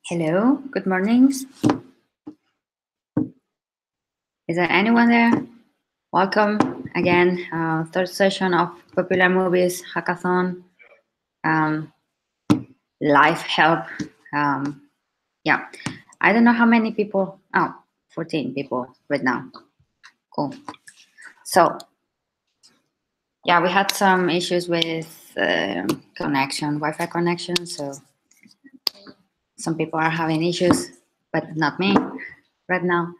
Hello, good morning. Is there anyone there? Welcome again, third session of Popular Movies Hackathon, live help. Yeah, I don't know how many people. Oh, 14 people right now. Cool. So, yeah, we had some issues with connection, Wi-Fi connection. So some people are having issues, but not me right now.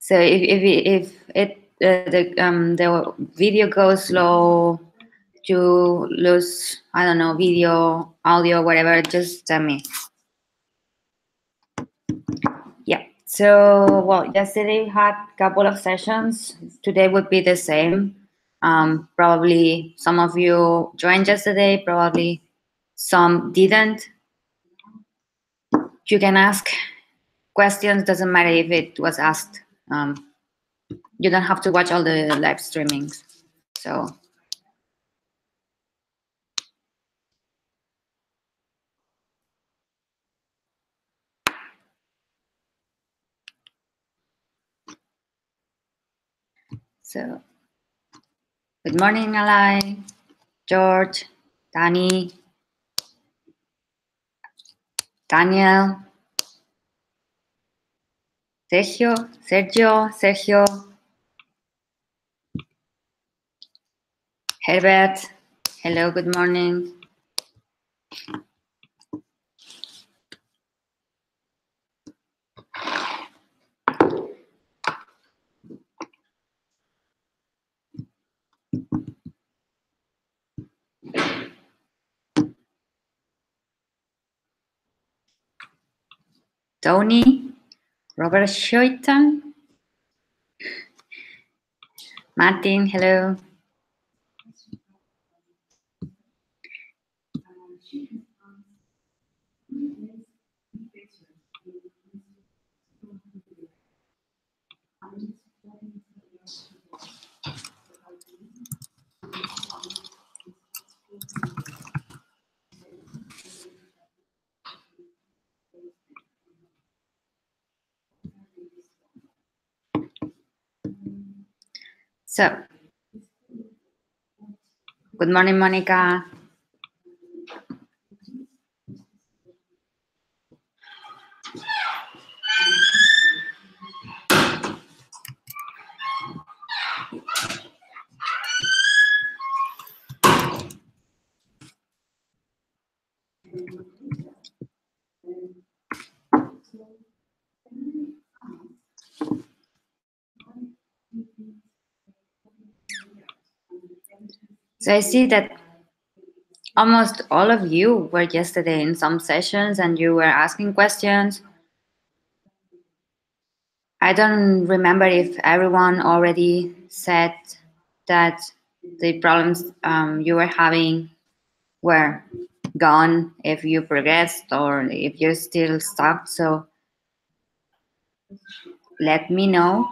So if the video goes slow, to lose, I don't know, video, audio, whatever, just tell me. Yeah. So well, yesterday we had a couple of sessions. Today would be the same. Probably some of you joined yesterday. Probably some didn't. You can ask questions. Doesn't matter if it was asked. You don't have to watch all the live streamings. So good morning, Alai, George, Danny, Daniel, Sergio, Herbert. Hello, good morning. Tony, Robert Shoitan, Martin, hello. So, good morning, Monica. So I see that almost all of you were yesterday in some sessions and you were asking questions. I don't remember if everyone already said that the problems you were having were gone, if you progressed or if you're still stuck. So let me know.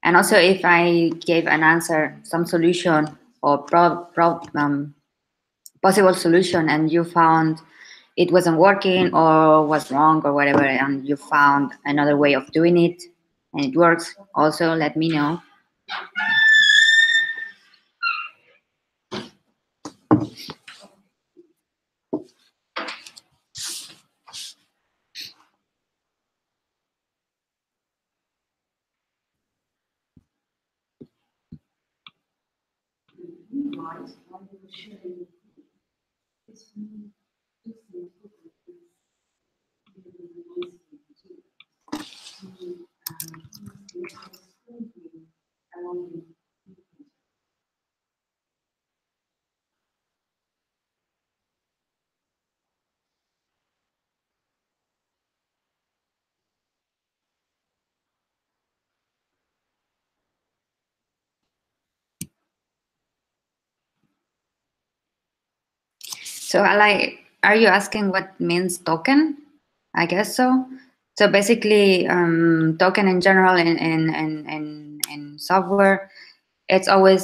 And also if I gave an answer, some solution or possible solution, and you found it wasn't working or was wrong or whatever, and you found another way of doing it and it works, also let me know. So are you asking what means token? I guess so. So basically, token in general in software, it's always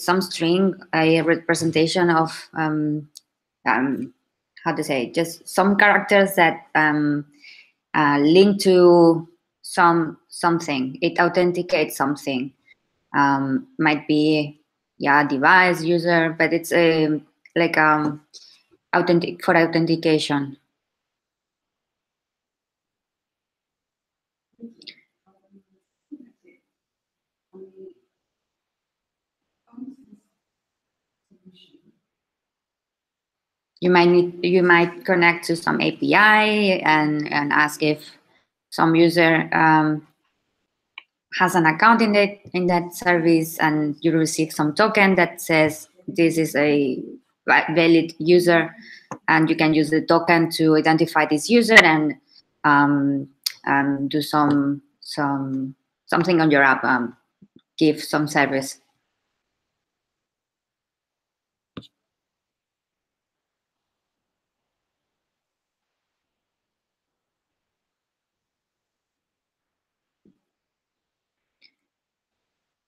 some string, a representation of how to say, just some characters that link to something. It authenticates something. Might be, yeah, device user, but it's a like authentic for authentication. You might connect to some API and ask if some user has an account in that service, and you receive some token that says this is a valid user, and you can use the token to identify this user and um, do something on your app, give some service.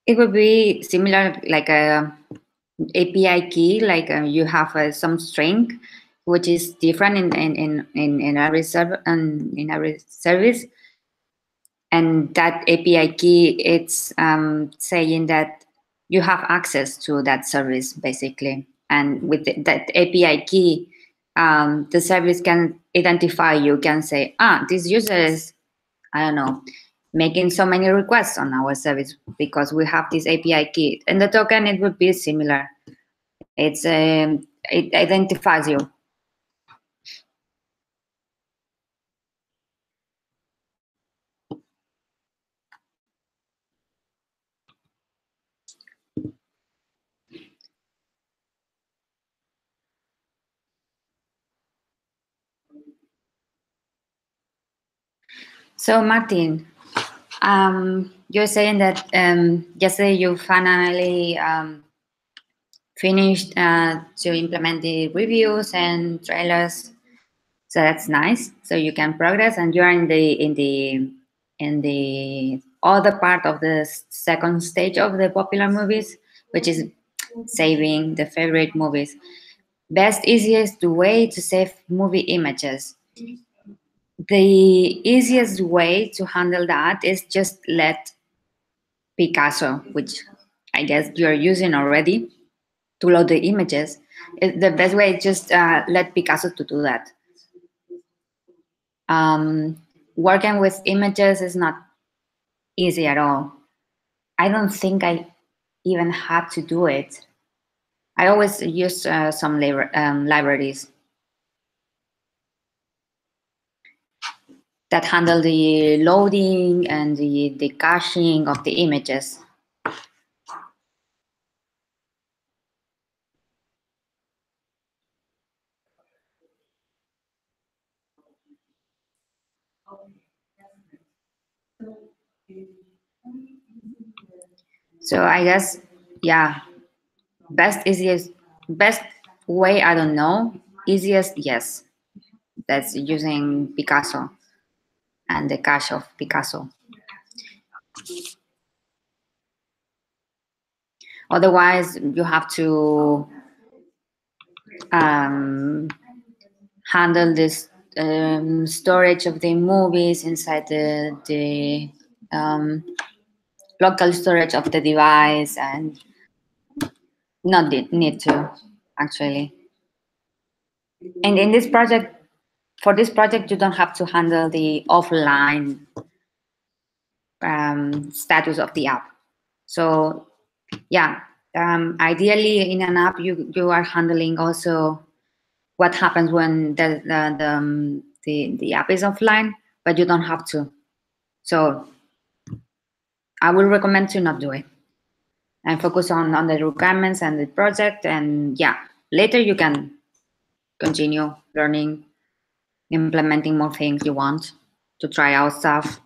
It would be similar like a API key, like you have some string, which is different in every in every service, and that API key, it's saying that you have access to that service basically, and with that API key, the service can identify you, can say, this user is, I don't know, making so many requests on our service because we have this API key, and the token, it would be similar. It identifies you. So Martin, you're saying that yesterday you finally finished to implement the reviews and trailers. So that's nice. So you can progress, and you're in the other part of the second stage of the popular movies, which is saving the favorite movies. Best, easiest way to save movie images. The easiest way to handle that is just let Picasso, which I guess you're using already, to load the images. The best way is just let Picasso to do that. Working with images is not easy at all. I don't think I even had to do it. I always use some libraries that handle the loading and the caching of the images. So I guess, yeah, best way, I don't know. Easiest, yes. That's using Picasso and the cache of Picasso. Otherwise, you have to um, handle this storage of the movies inside the local storage of the device, and not need to actually. And in this project, for this project, you don't have to handle the offline status of the app. So yeah, ideally in an app, you are handling also what happens when the app is offline, but you don't have to. So I will recommend to not do it and focus on the requirements and the project. And yeah, later you can continue learning, implementing more things you want to try out stuff.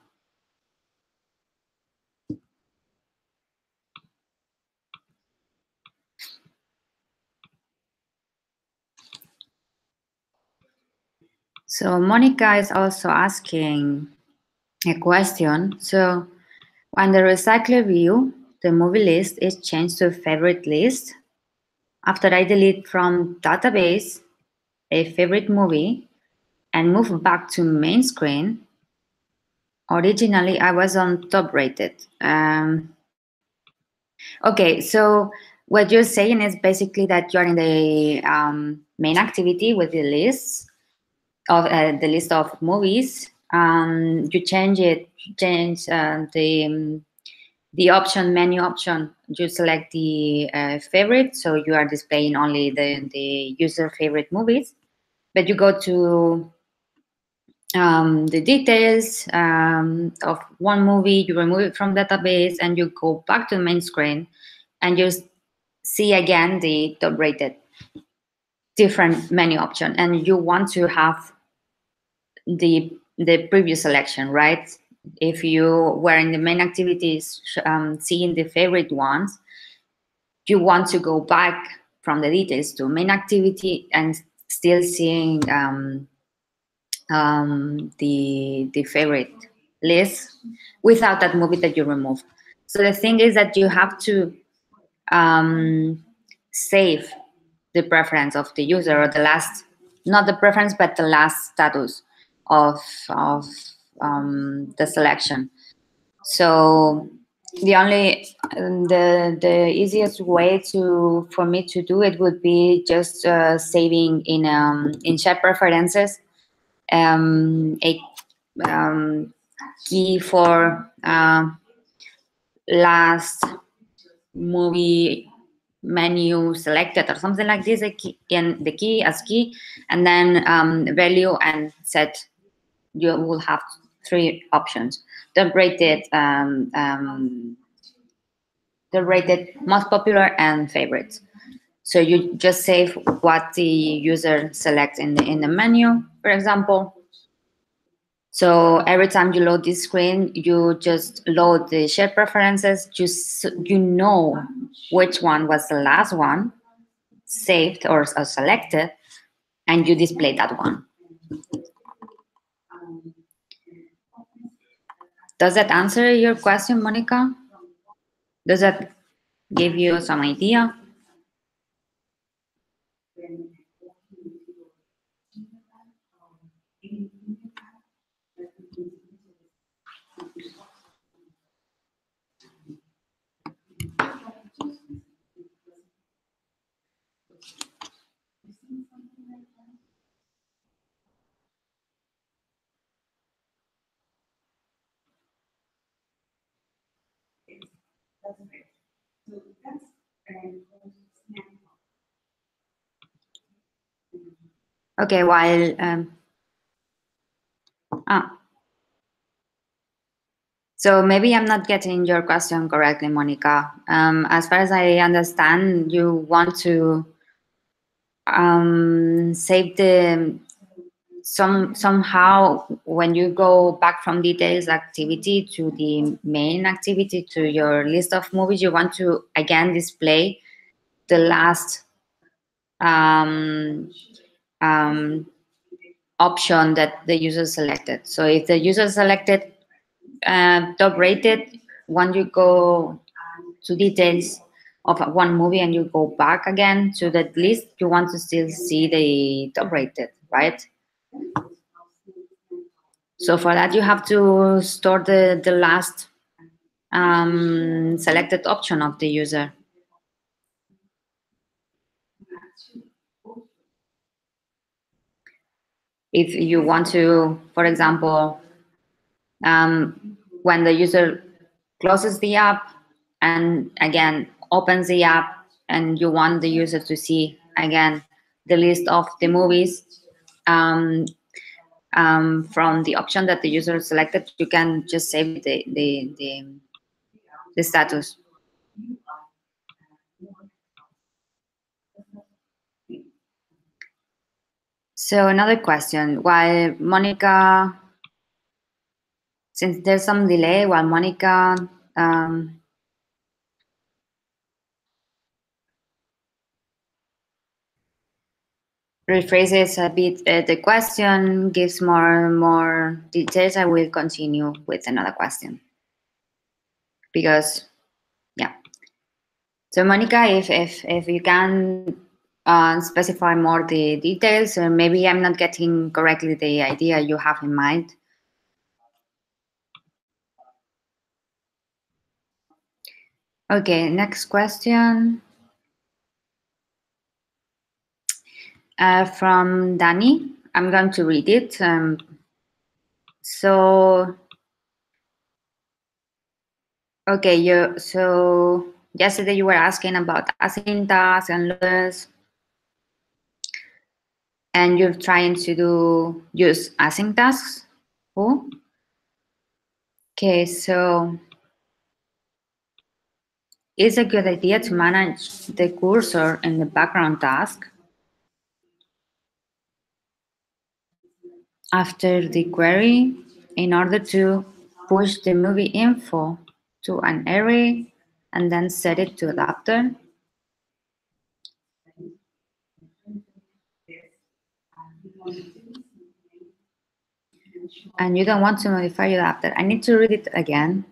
So Monica is also asking a question. So when the recycler view, the movie list is changed to a favorite list. After I delete from database, a favorite movie and move back to main screen, originally I was on top rated. Okay, so what you're saying is basically that you're in the main activity with the list of movies. You change the option menu option. You select the favorite, so you are displaying only the user favorite movies. But you go to the details of one movie, you remove it from database, and you go back to the main screen, and you see again the top rated different menu option, and you want to have the previous selection, right? If you were in the main activities seeing the favorite ones, you want to go back from the details to main activity and still seeing the favorite list without that movie that you removed. So the thing is that you have to save the preference of the user, or the last, not the preference, but the last status of the selection. So the easiest way for me to do it would be just saving in shared preferences a key for last movie menu selected or something like this, a key, and the key as key, and then value and set. You will have three options: the rated, most popular, and favorites. So you just save what the user selects in the menu, for example. So every time you load this screen, you just load the shared preferences. You know which one was the last one saved or selected, and you display that one. Does that answer your question, Monica? Does that give you some idea? Okay, while so maybe I'm not getting your question correctly, Monica. As far as I understand, you want to save somehow when you go back from details activity to the main activity to your list of movies, you want to again display the last option that the user selected. So if the user selected top rated, when you go to details of one movie and you go back again to that list, you want to still see the top rated, right? So for that, you have to store the last selected option of the user. If you want to, for example, when the user closes the app and again opens the app, and you want the user to see again the list of the movies from the option that the user selected, you can just save the status. So another question, while Monica, since there's some delay, while Monica rephrases a bit the question, gives more details, I will continue with another question. Because, yeah. So Monica, if you can specify more the details, or maybe I'm not getting correctly the idea you have in mind. Okay, next question from Danny. I'm going to read it. So, okay, so yesterday you were asking about async tasks and loaders, and you're trying to use async tasks. Oh, okay, so it's a good idea to manage the cursor in the background task after the query in order to push the movie info to an array and then set it to adapter. And you don't want to modify your adapter. I need to read it again.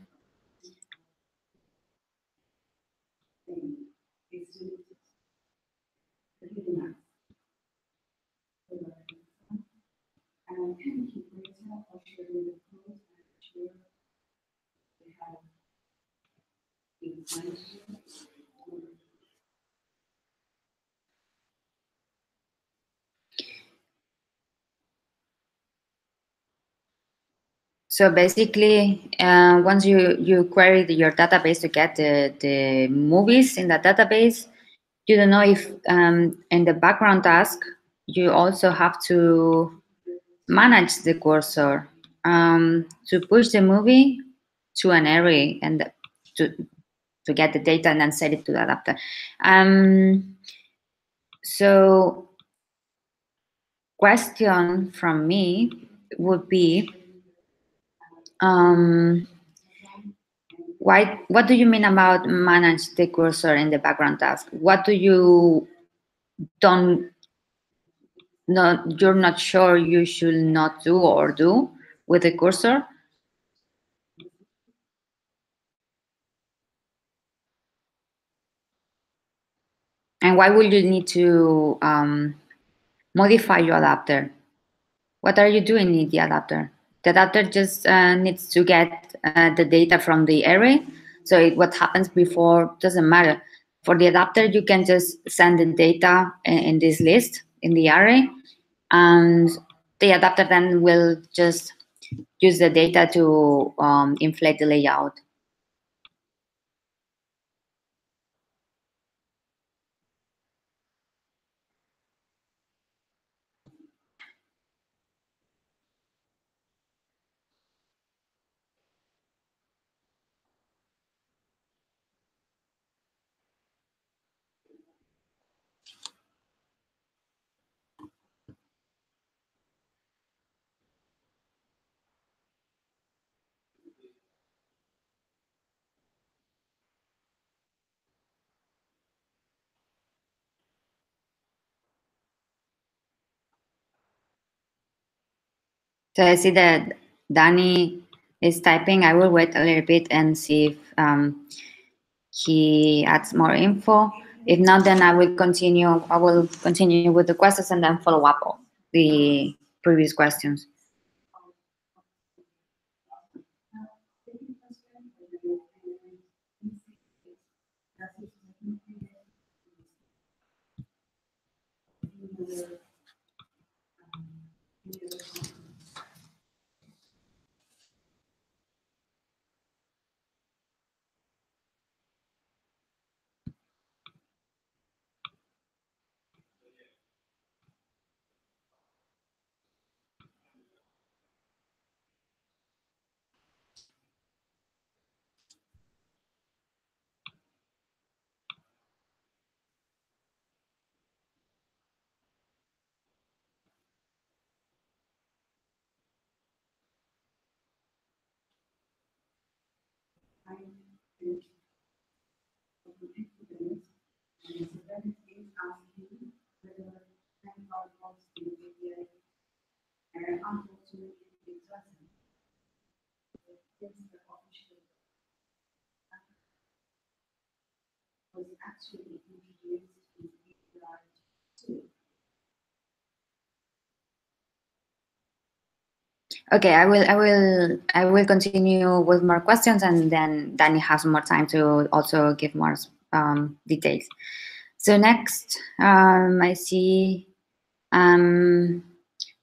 So basically, once you query your database to get the movies in the database, you don't know if in the background task, you also have to manage the cursor to push the movie to an array and to get the data and then set it to the adapter. So question from me would be, what do you mean about manage the cursor in the background task? What do you don't not you're not sure you should not do or do with the cursor? And why would you need to modify your adapter? What are you doing in the adapter? The adapter just needs to get the data from the array. So what happens before doesn't matter. For the adapter, you can just send the data in this list in the array, and the adapter then will just use the data to inflate the layout. So I see that Danny is typing. I will wait a little bit and see if he adds more info. If not, then I will continue. I will continue with the questions and then follow up on the previous questions. Okay, I will continue with more questions, and then Danny has more time to also give more details. So next, I see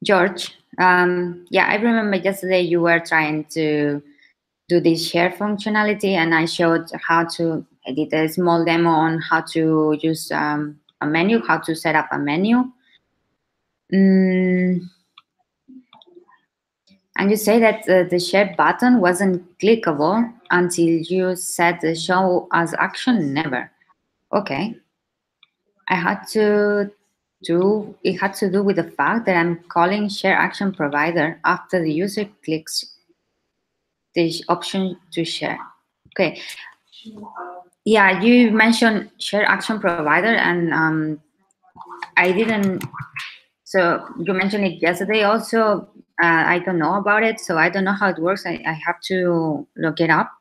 George. Yeah, I remember yesterday you were trying to do this share functionality, and I showed how to edit a small demo on how to use a menu, how to set up a menu. And you say that the share button wasn't clickable until you set the show as action. Never. Okay. I had to it had to do with the fact that I'm calling share action provider after the user clicks the option to share. Okay. Yeah, you mentioned share action provider, and I didn't. So you mentioned it yesterday also. I don't know about it, so I don't know how it works. I have to look it up.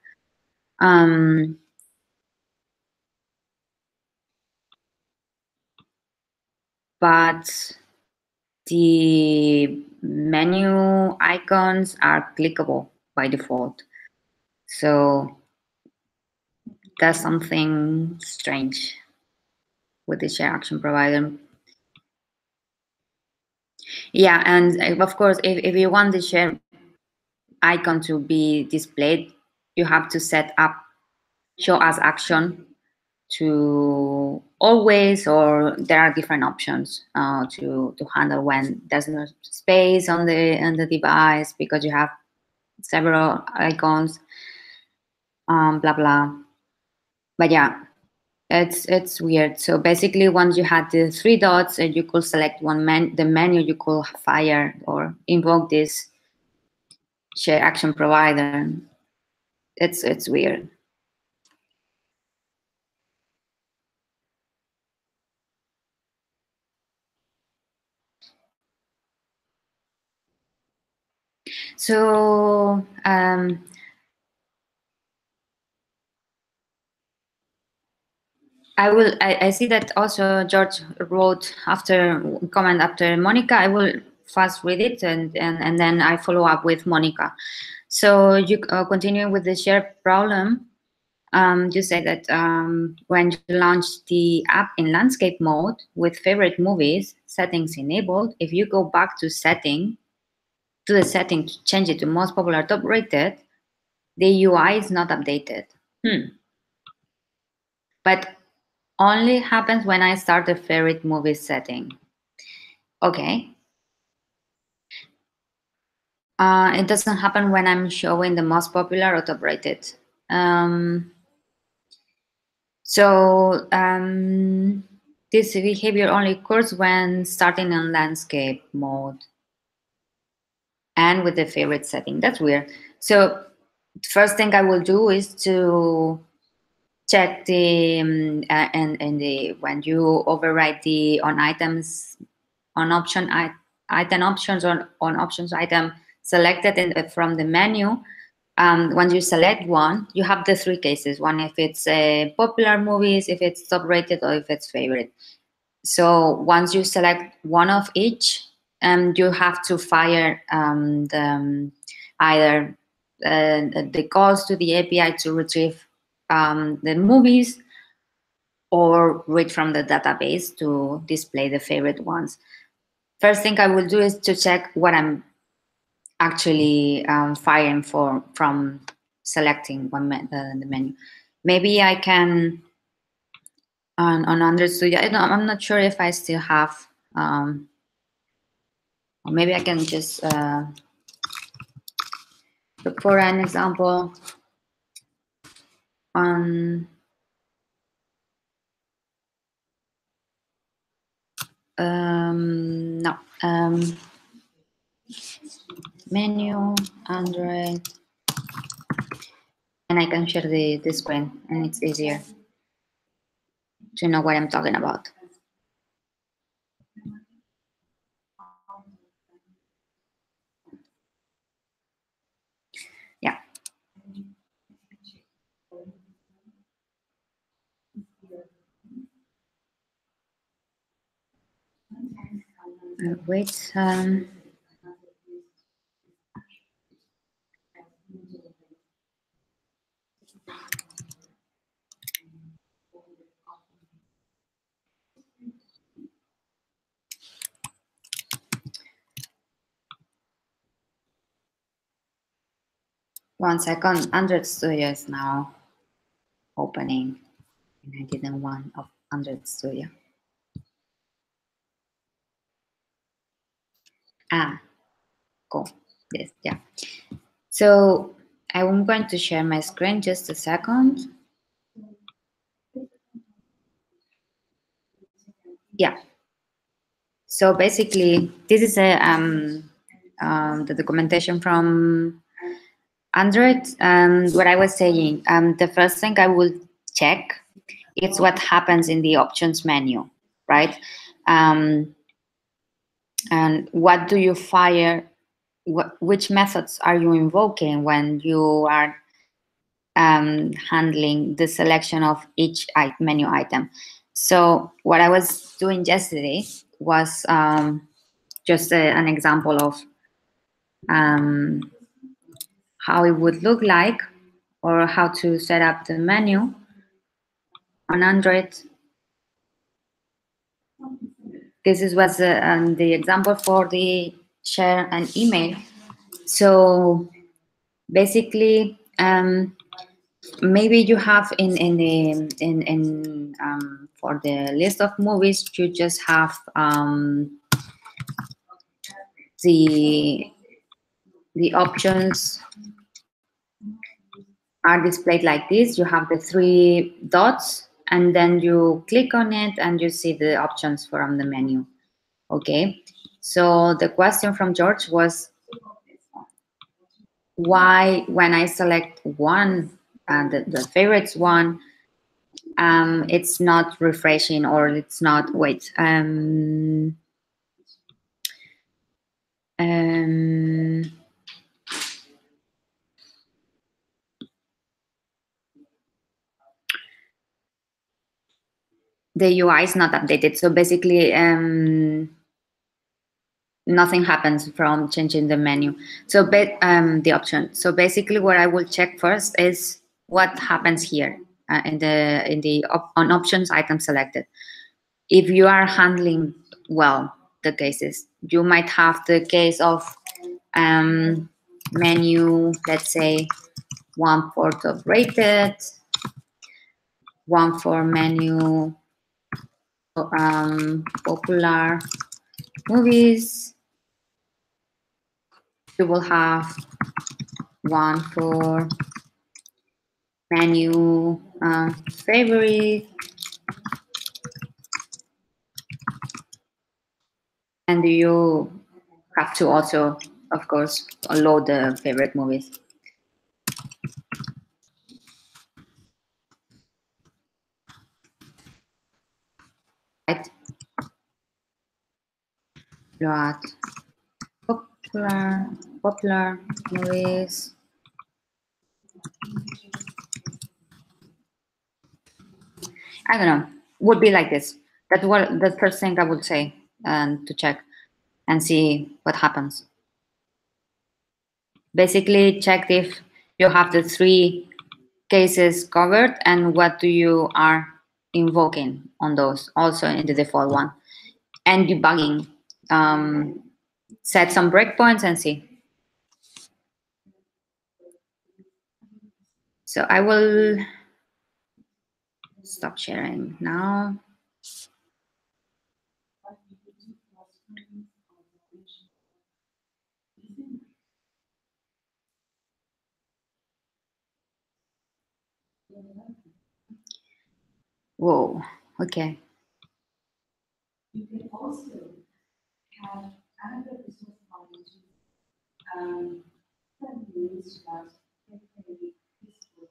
Um, but the menu icons are clickable by default. So that's something strange with the share action provider. Yeah, and of course, if you want the share icon to be displayed, you have to set up show as action to always, or there are different options to handle when there's no space on the device because you have several icons, blah blah. But yeah, it's weird. So basically, once you had the three dots, and you could select the menu, you could fire or invoke this share action provider. It's weird. So I see that also George wrote after comment after Monica. I will fast read it, and then I follow up with Monica. So you continue with the share problem. You say that when you launch the app in landscape mode with favorite movies settings enabled, if you go back to the setting to change it to most popular top rated, the UI is not updated. But only happens when I start the favorite movie setting. Okay. It doesn't happen when I'm showing the most popular or top rated. Um, so this behavior only occurs when starting in landscape mode and with the favorite setting. That's weird. So first thing I will do is to check the and the when you override the on items on item options on options item selected from the menu. Once you select one, you have the three cases: one if it's popular movies, if it's top rated, or if it's favorite. So once you select one of each, you have to fire either the calls to the API to retrieve the movies, or read from the database to display the favorite ones. First thing I will do is to check what I'm actually firing for from selecting the menu. Maybe I can on Android Studio. I'm not sure if I still have. Or maybe I can just look for an example on no menu Android, and I can share the screen, and it's easier to know what I'm talking about. Yeah. wait. 1 second. Android Studio is now opening, and I didn't want of Android Studio. Cool. This, yeah. So I'm going to share my screen just a second. Yeah. So basically, this is the documentation from Android. What I was saying, the first thing I will check is what happens in the options menu, right? And what do you fire? Which methods are you invoking when you are handling the selection of each menu item? So what I was doing yesterday was just an example of how it would look like, or how to set up the menu on Android. This was the example for the share an email. So basically, maybe you have for the list of movies, you just have the options are displayed like this. You have the 3 dots, and then you click on it and you see the options from the menu. Okay, so the question from George was, why when I select one, the favorites one, it's not refreshing, or it's not, wait, the UI is not updated. So basically, nothing happens from changing the menu. So the option. So basically, what I will check first is what happens here in the on options item selected. If you are handling well the cases, you might have the case of menu, let's say 1 for top rated, 1 for menu popular movies. You will have 1 for menu favorite, and you have to also, of course, load the favorite movies. Right? Load popular movies. I don't know. Would be like this. That's what the first thing I would say, and to check and see what happens. Basically, check if you have the 3 cases covered, and what do you are invoking on those, also in the default one, and debugging. Set some breakpoints and see. So I will stop sharing now. Whoa, okay.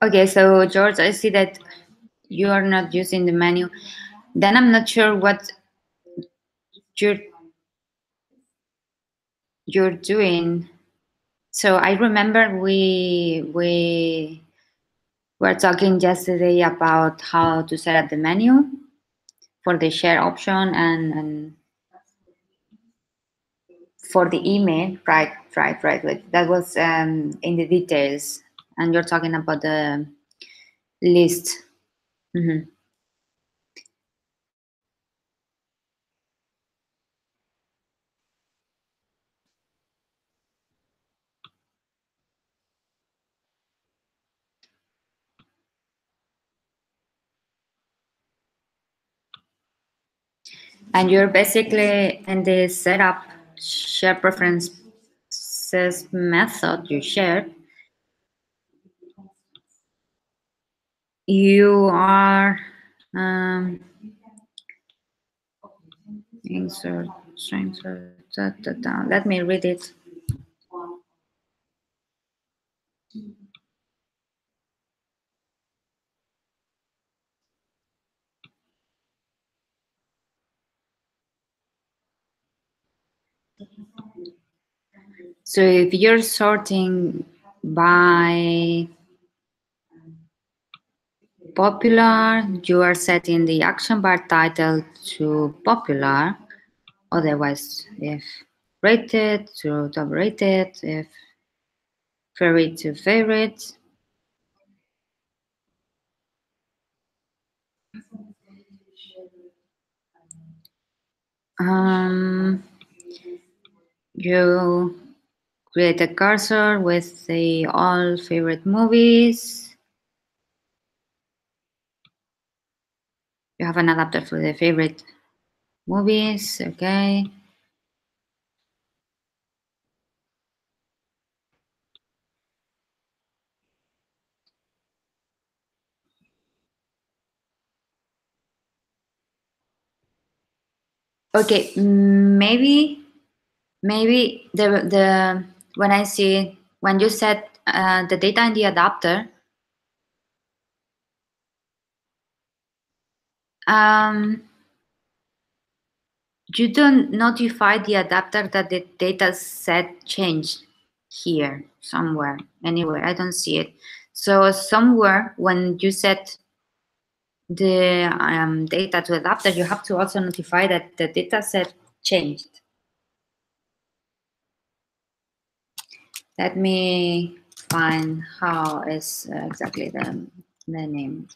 Okay, so George, I see that you are not using the menu. Then I'm not sure what you're doing. So I remember we were talking yesterday about how to set up the menu for the share option, and for the email, right. That was in the details, and you're talking about the list. Mhm. And you're basically in the setup share preferences method you shared. You are insert, Let me read it. So if you're sorting by popular, you are setting the action bar title to popular. Otherwise, if rated to top rated, if favorite to favorite. You create a cursor with the all favorite movies. You have an adapter for the favorite movies, okay. Okay, maybe the when I see when you set the data in the adapter, you don't notify the adapter that the data set changed here somewhere, anywhere. I don't see it. So somewhere when you set the data to adapter, you have to also notify that the data set changed. Let me find how is exactly the name.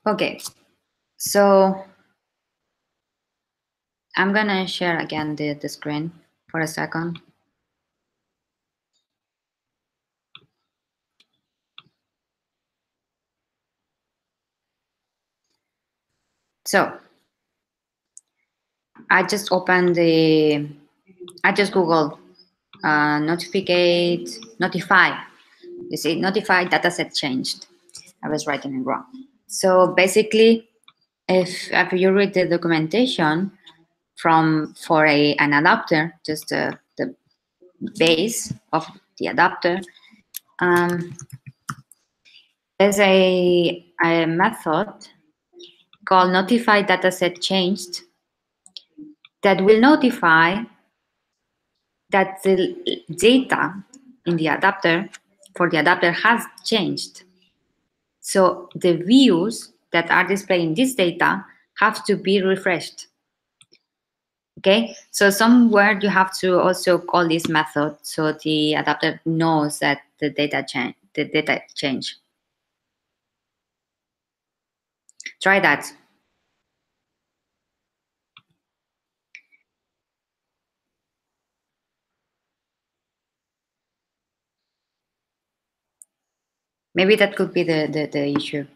Okay, so I'm gonna share again the screen for a second. So I just opened I just Googled notify. You see, notify dataset changed. I was writing it wrong. So basically, if you read the documentation for an adapter, just the base of the adapter, there's a method called notify dataset changed that will notify that the data in the adapter for the adapter has changed. So the views that are displaying this data have to be refreshed. Okay, so somewhere you have to also call this method so the adapter knows that the data change. Try that. Maybe that could be the issue.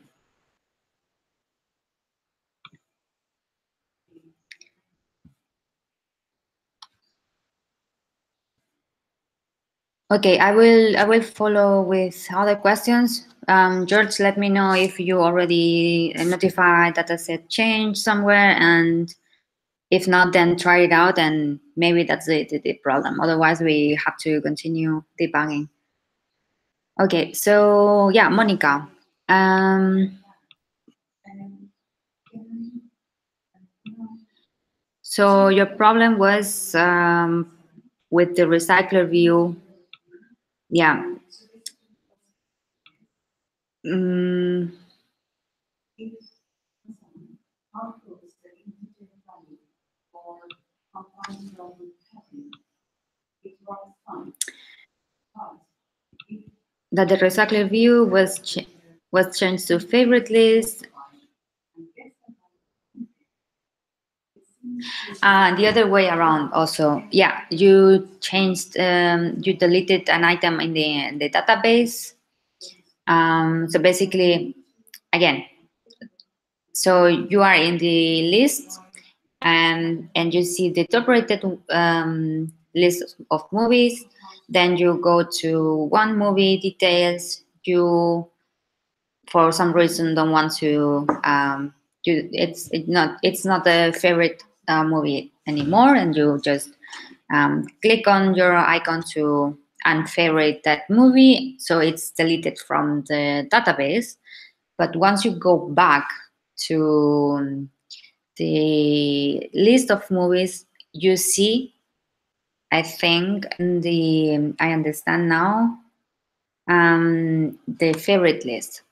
Okay, I will follow with other questions. George, let me know if you already notified dataset change somewhere, and if not, then try it out, and maybe that's the problem. Otherwise, we have to continue debugging. Okay, so yeah, Monica. So your problem was with the recycler view. Yeah. Mm, that the recycler view was changed to favorite list. The other way around also. Yeah, you changed, you deleted an item in the database. So basically, again, so you are in the list and you see the top rated list of movies. Then you go to one movie details. You, for some reason, don't want to it's not a favorite movie anymore, and you just click on your icon to unfavorite that movie, so it's deleted from the database. But once you go back to the list of movies, you see, I think, in the I understand now, the favorite list.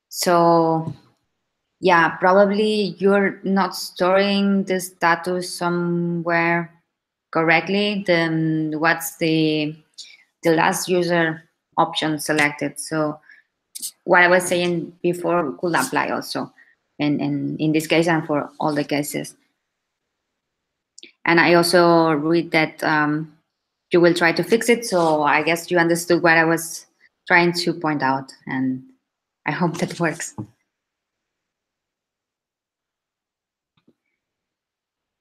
So yeah, probably you're not storing the status somewhere correctly. Then what's the last user option selected? So what I was saying before could apply also, and in this case and for all the cases. And I also read that you will try to fix it. So I guess you understood what I was trying to point out, and I hope that works.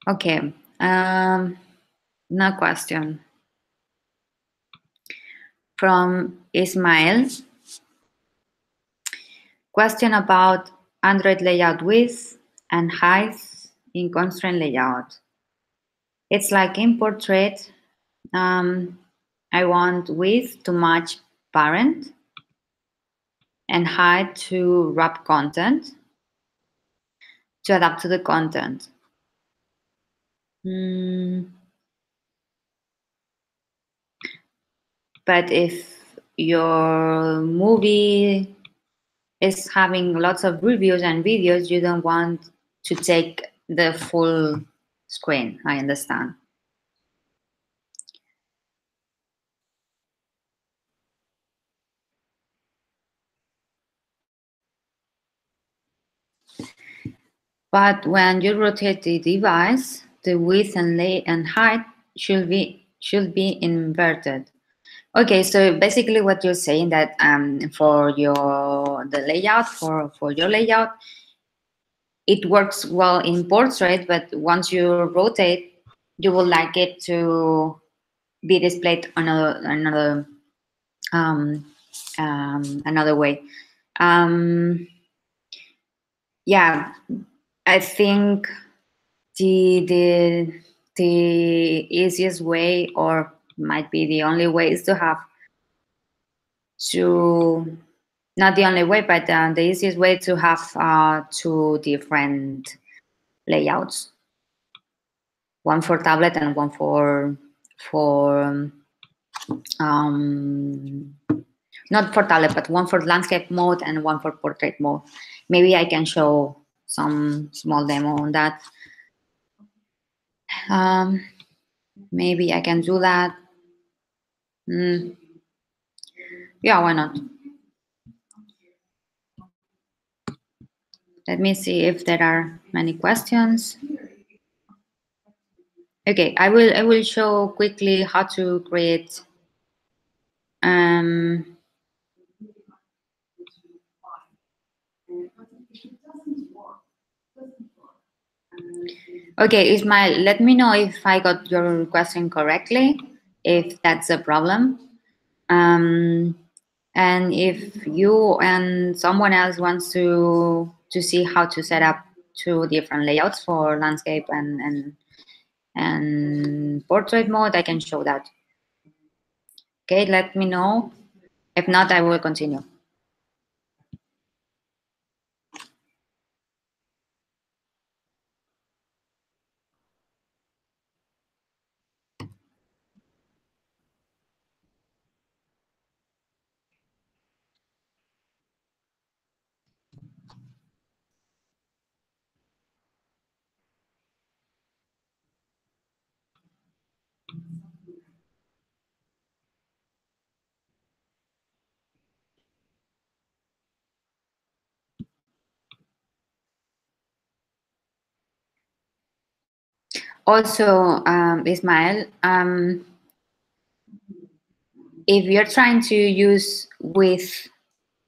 Okay. No question from Ismail. Question about Android layout width and height in constraint layout. It's like in portrait. I want width to match parent and height to wrap content to adapt to the content. But if your movie is having lots of reviews and videos, you don't want to take the full screen. I understand. But when you rotate the device, the width and height should be inverted. Okay, so basically what you're saying that for the layout for your layout, it works well in portrait, but once you rotate, you would like it to be displayed um, another way. Yeah, I think the the easiest way, or might be the only way, is to have to not the only way, but the easiest way to have two different layouts, one for tablet and one for um, not for tablet, but one for landscape mode and one for portrait mode. Maybe I can show some small demo on that. Maybe I can do that. Yeah, why not? Let me see if there are many questions. Okay, I will show quickly how to create okay, Ismail, let me know if I got your question correctly, if that's a problem. And if you and someone else wants to see how to set up two different layouts for landscape and portrait mode, I can show that. Okay, let me know. If not, I will continue. Also, Ismael, if you're trying to use with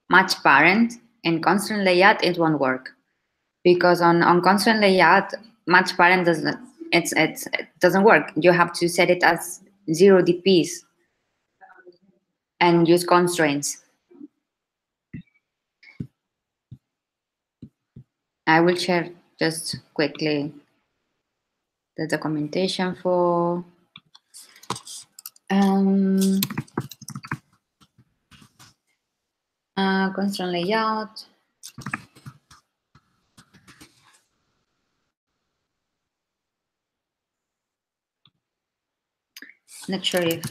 match parent and constant layout, it won't work, because on constant layout, match parent doesn't it doesn't work. You have to set it as 0 DPs and use constraints. I will share just quickly the documentation for constraint layout. Not sure if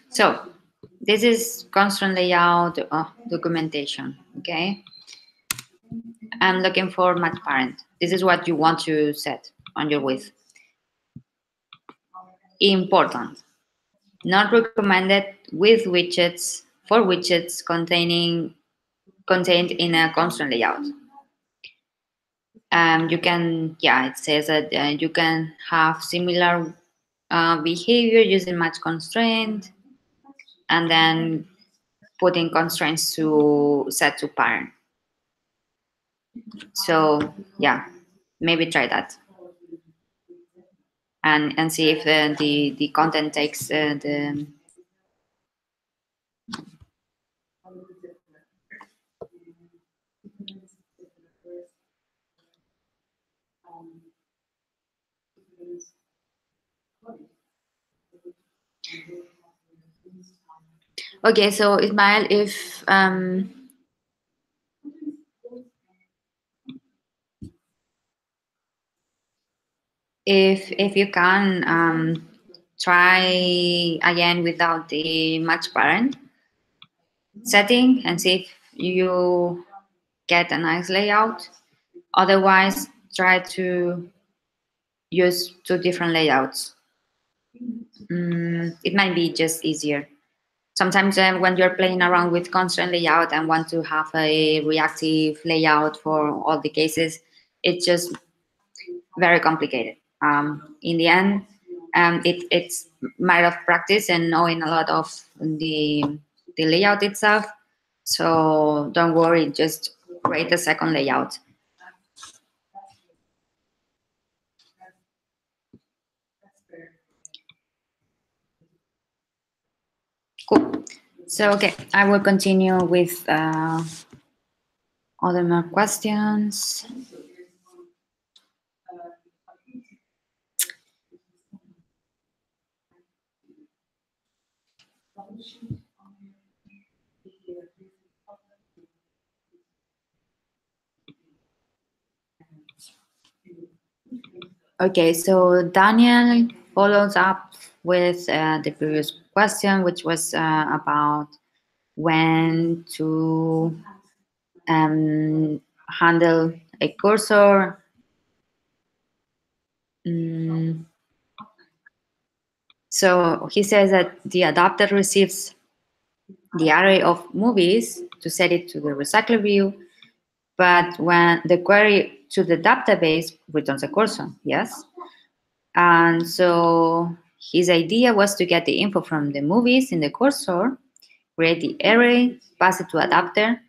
so. This is constraint layout documentation. Okay, I'm looking for match parent. This is what you want to set on your width. Important. Not recommended with widgets for widgets contained in a constraint layout. You can, yeah, it says that you can have similar behavior using match constraint, and then putting constraints to set to parent. So yeah, maybe try that and see if the content takes the. Okay, so Ismael, if you can try again without the match parent setting and see if you get a nice layout. Otherwise, try to use 2 different layouts. It might be just easier. Sometimes when you're playing around with constraint layout and want to have a reactive layout for all the cases, it's just very complicated. In the end, it's matter of practice and knowing a lot of the layout itself. So don't worry, just create a second layout. Cool. So, okay, I will continue with other more questions. Okay, so Daniel follows up with the previous question, which was about when to handle a cursor. So he says that the adapter receives the array of movies to set it to the recycler view, but when the query to the database returns a cursor, yes? And so his idea was to get the info from the movies in the cursor, create the array, pass it to adapter.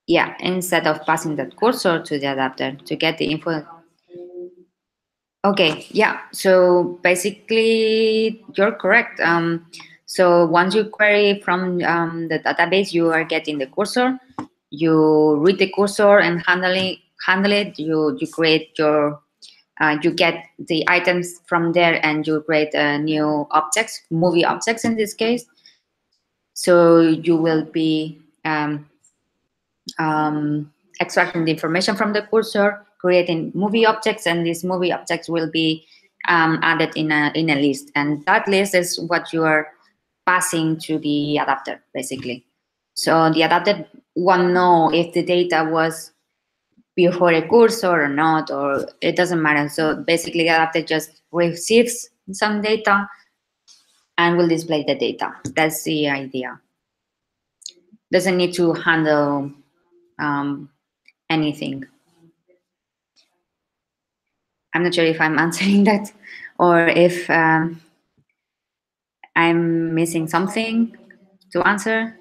Yeah, instead of passing that cursor to the adapter to get the info. Okay, yeah, so basically you're correct. So once you query from the database, you are getting the cursor. You read the cursor and handle it. You create your you get the items from there and you create new objects, movie objects in this case. So you will be extracting the information from the cursor, creating movie objects, and these movie objects will be added in a list. And that list is what you are passing to the adapter, basically. So the adapter won't know if the data was before a cursor or not, or it doesn't matter. So basically, the adapter just receives some data and will display the data. That's the idea. doesn't need to handle anything. I'm not sure if I'm answering that or if I'm missing something to answer.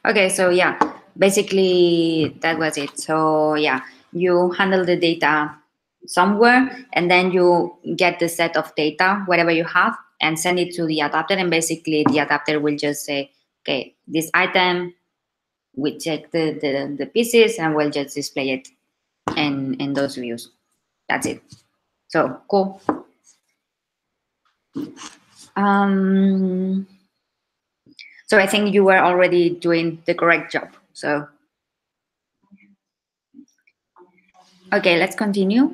Okay, so yeah, basically that was it. So yeah, you handle the data somewhere and then you get the set of data, whatever you have, and send it to the adapter. And basically the adapter will just say, okay, this item, we check the pieces and we'll just display it in those views. That's it. So cool. So I think you were already doing the correct job. So, okay, let's continue.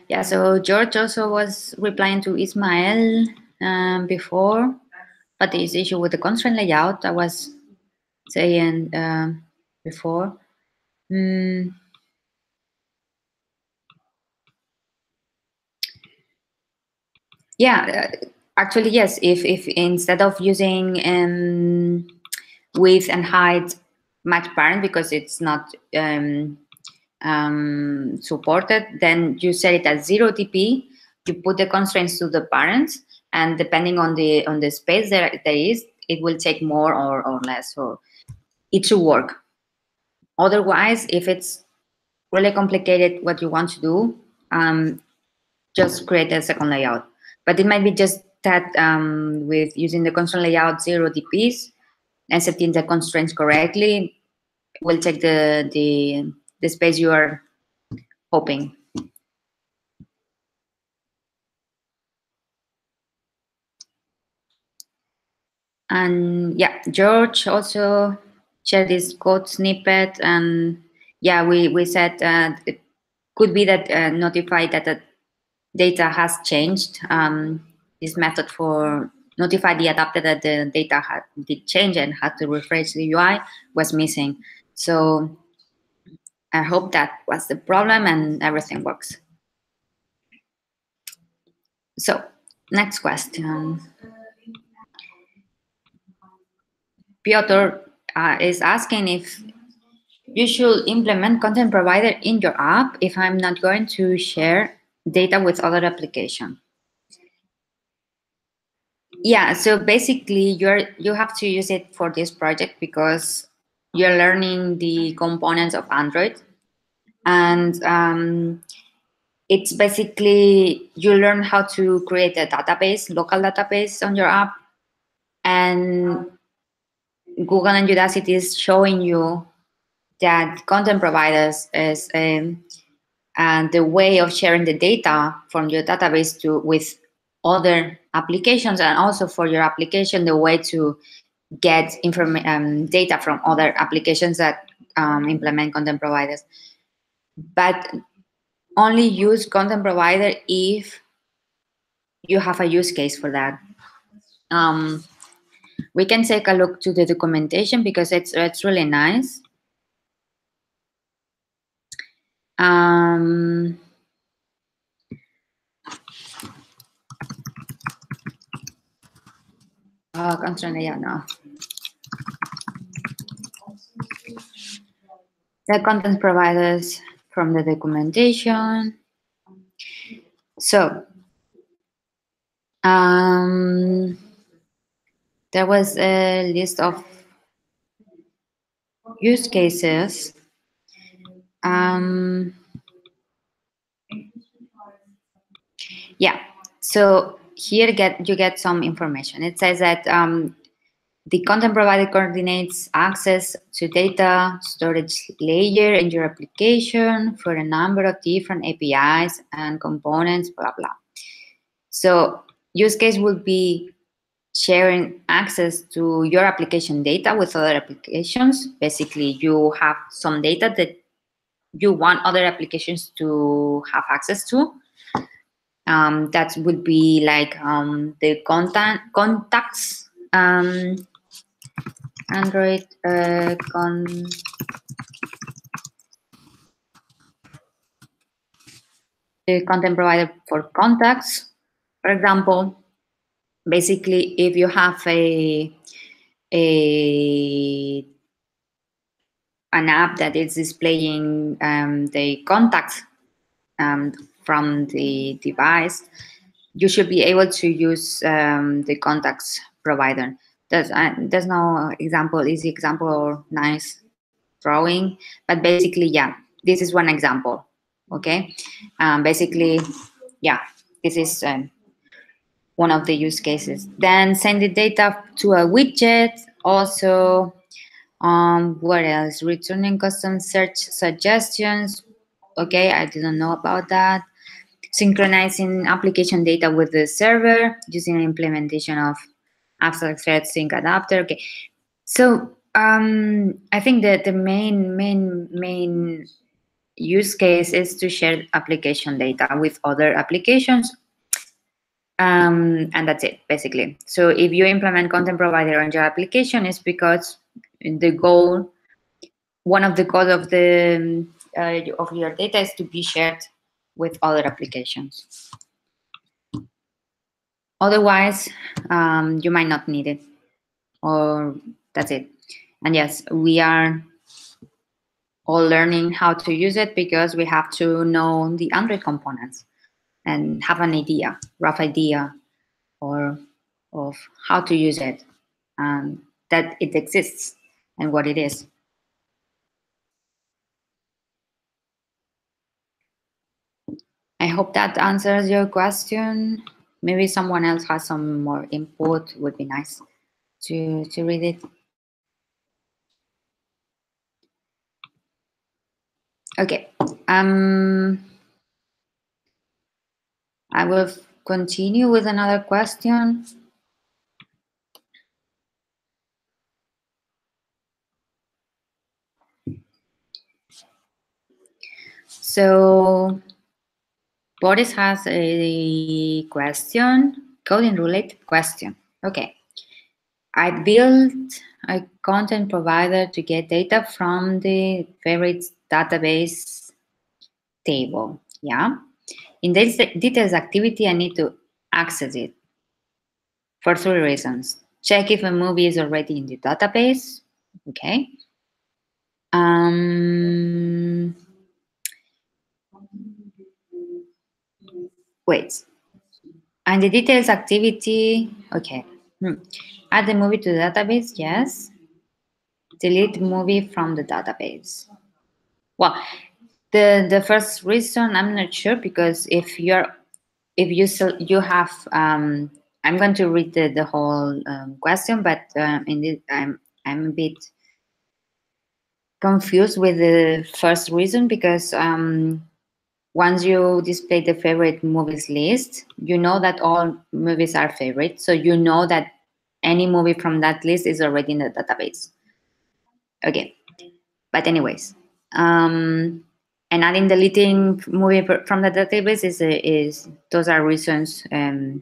Yeah, so George also was replying to Ismael before, but this issue with the constraint layout I was saying before. Yeah, actually, yes. If instead of using width and height match parent because it's not supported, then you set it as 0 dp. You put the constraints to the parents, and depending on the space there is, it will take more or less. So it should work. Otherwise, if it's really complicated what you want to do, just create a second layout. But it might be just that with using the constraint layout 0 dps and setting the constraints correctly will take the space you are hoping. And yeah, George also shared this code snippet, and yeah, we said it could be that notify that the data has changed. This method for notify the adapter that the data did change and had to refresh the UI was missing. So I hope that was the problem and everything works. So next question. Piotr is asking if you should implement content provider in your app if I'm not going to share data with other application. Yeah, so basically you have to use it for this project because you're learning the components of Android, and it's basically you learn how to create a database, local database on your app, and Google and Udacity is showing you that content providers is and the way of sharing the data from your database to with other applications, and also for your application the way to get data from other applications that implement content providers. But only use content provider if you have a use case for that. We can take a look to the documentation because it's really nice. Yeah, no. The content providers from the documentation. So there was a list of use cases. Yeah, so here you get some information. It says that The content provider coordinates access to data storage layer in your application for a number of different APIs and components, blah, blah. So use case would be sharing access to your application data with other applications. Basically, you have some data that you want other applications to have access to. That would be like the contacts, Android the content provider for contacts. For example, basically, if you have an app that is displaying the contacts from the device, you should be able to use the contacts provider. There's no example, easy example or nice drawing, but basically, yeah, this is one example. Okay, basically, yeah, this is one of the use cases. Then send the data to a widget. Also, what else? Returning custom search suggestions. Okay, I didn't know about that. Synchronizing application data with the server using an implementation of abstract thread sync adapter. Okay, so I think that the main use case is to share application data with other applications. And that's it, basically. So if you implement content provider on your application, it's because the goal, one of the goals of your data is to be shared with other applications. Otherwise, you might not need it, or that's it. And yes, we are all learning how to use it because we have to know the Android components and have an idea, rough idea, or of how to use it, and that it exists and what it is. I hope that answers your question. Maybe someone else has some more input. Would be nice to read it. Okay. I will continue with another question. So Boris has a question, coding related question. Okay. I built a content provider to get data from the favorites database table. Yeah. In this details activity, I need to access it for three reasons. Check if a movie is already in the database. Okay. Wait. And the details activity, okay. Add the movie to the database, yes. Delete movie from the database. Well, the first reason I'm not sure, because if you have I'm going to read the whole question, but indeed I'm a bit confused with the first reason, because once you display the favorite movies list, you know that all movies are favorite, so you know that any movie from that list is already in the database. Okay, but anyways, and adding deleting movie from the database is those are reasons to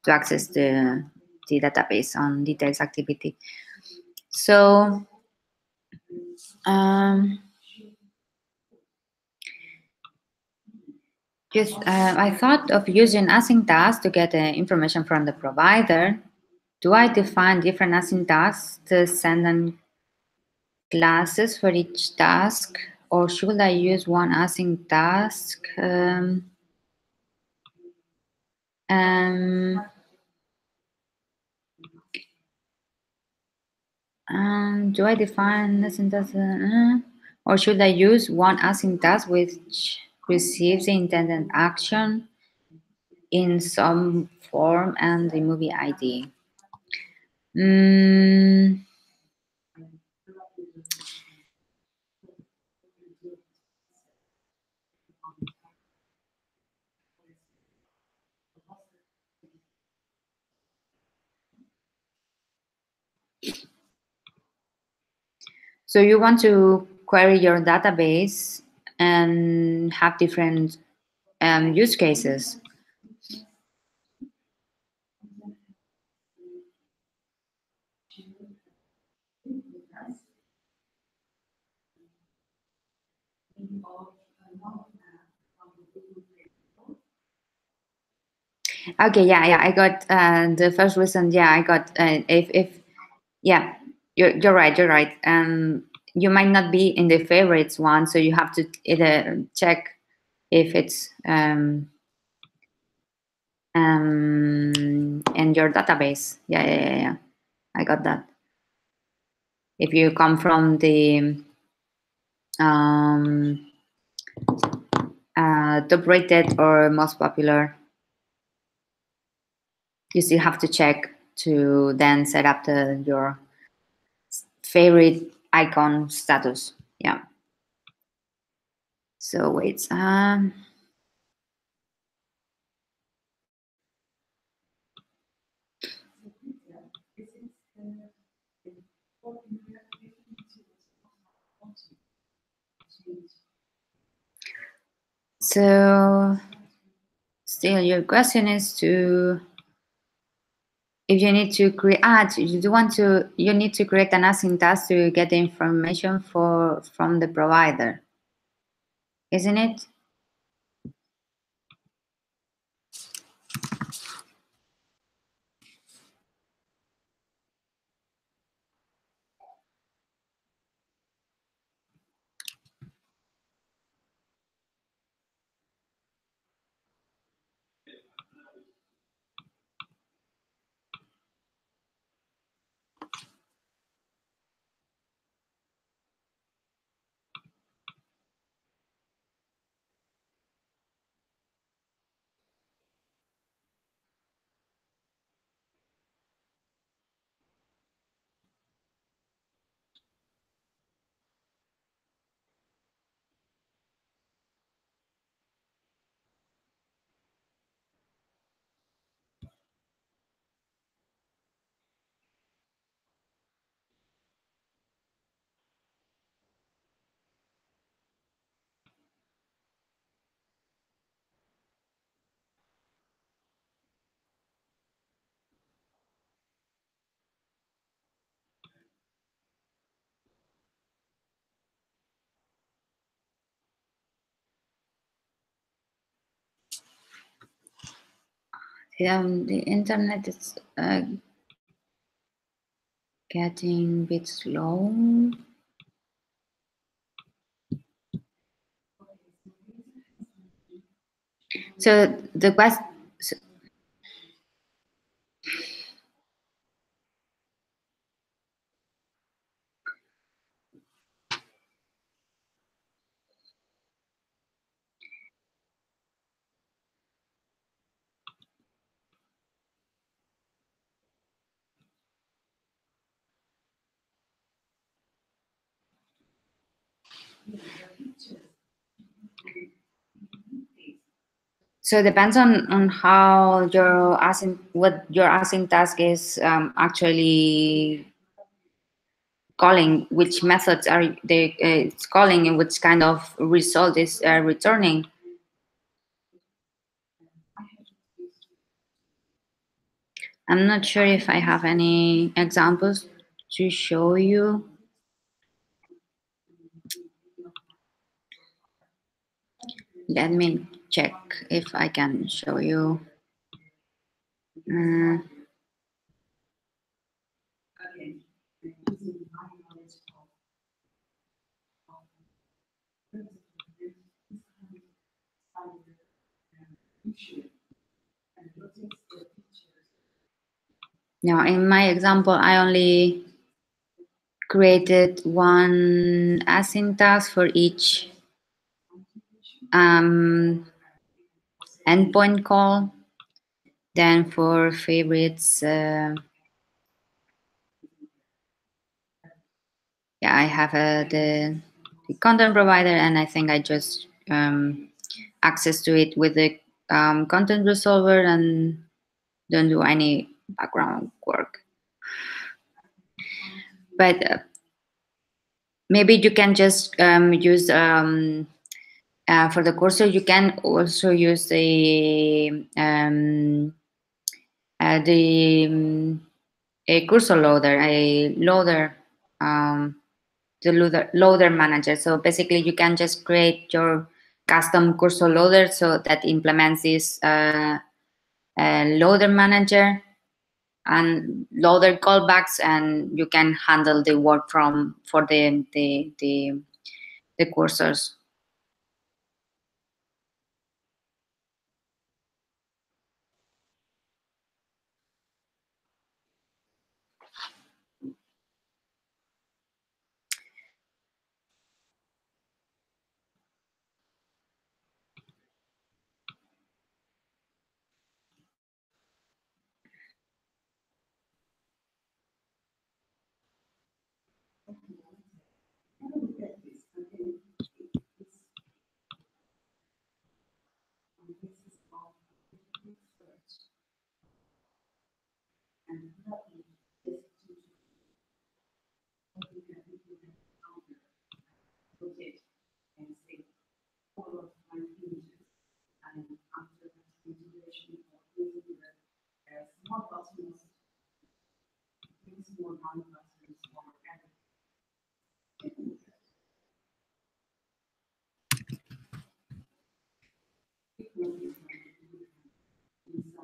access the database on details activity. So I thought of using async tasks to get information from the provider. Do I define different async tasks to send them classes for each task, or should I use one async task? Do I define async task, or should I use one async task which receives the intended action in some form and the movie ID? Mm, so you want to query your database and have different use cases. Okay, yeah, I got the first reason. Yeah, I got if yeah, you're right, you're right. You might not be in the favorites one, so you have to either check if it's in your database. Yeah. I got that. If you come from the um, top rated or most popular, you still have to check to then set up your favorite icon status. Yeah. So wait. So still, your question is to if you need to create you need to create an async task to get the information from the provider, isn't it? The internet is getting a bit slow. So the question. So it depends on how what your async task is actually calling, which methods are they it's calling, and which kind of result is returning. I'm not sure if I have any examples to show you. Let me check if I can show you. Mm, now, in my example, I only created one async task for each endpoint call. Then for favorites, yeah, I have the content provider, and I think I just access to it with the content resolver and don't do any background work. But maybe you can just use for the cursor. You can also use the a cursor loader, a loader, the loader manager. So basically, you can just create your custom cursor loader so that implements this loader manager and loader callbacks, and you can handle the work for the cursors.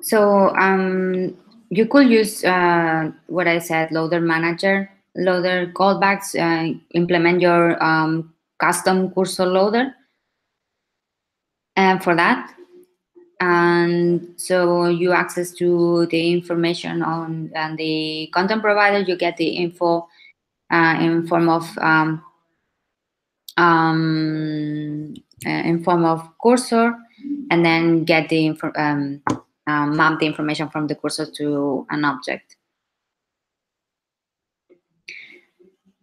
So you could use what I said, loader manager, loader callbacks, implement your custom cursor loader, and for that, and so you access to the information on and the content provider. You get the info in form of cursor, and then get the map the information from the cursor to an object.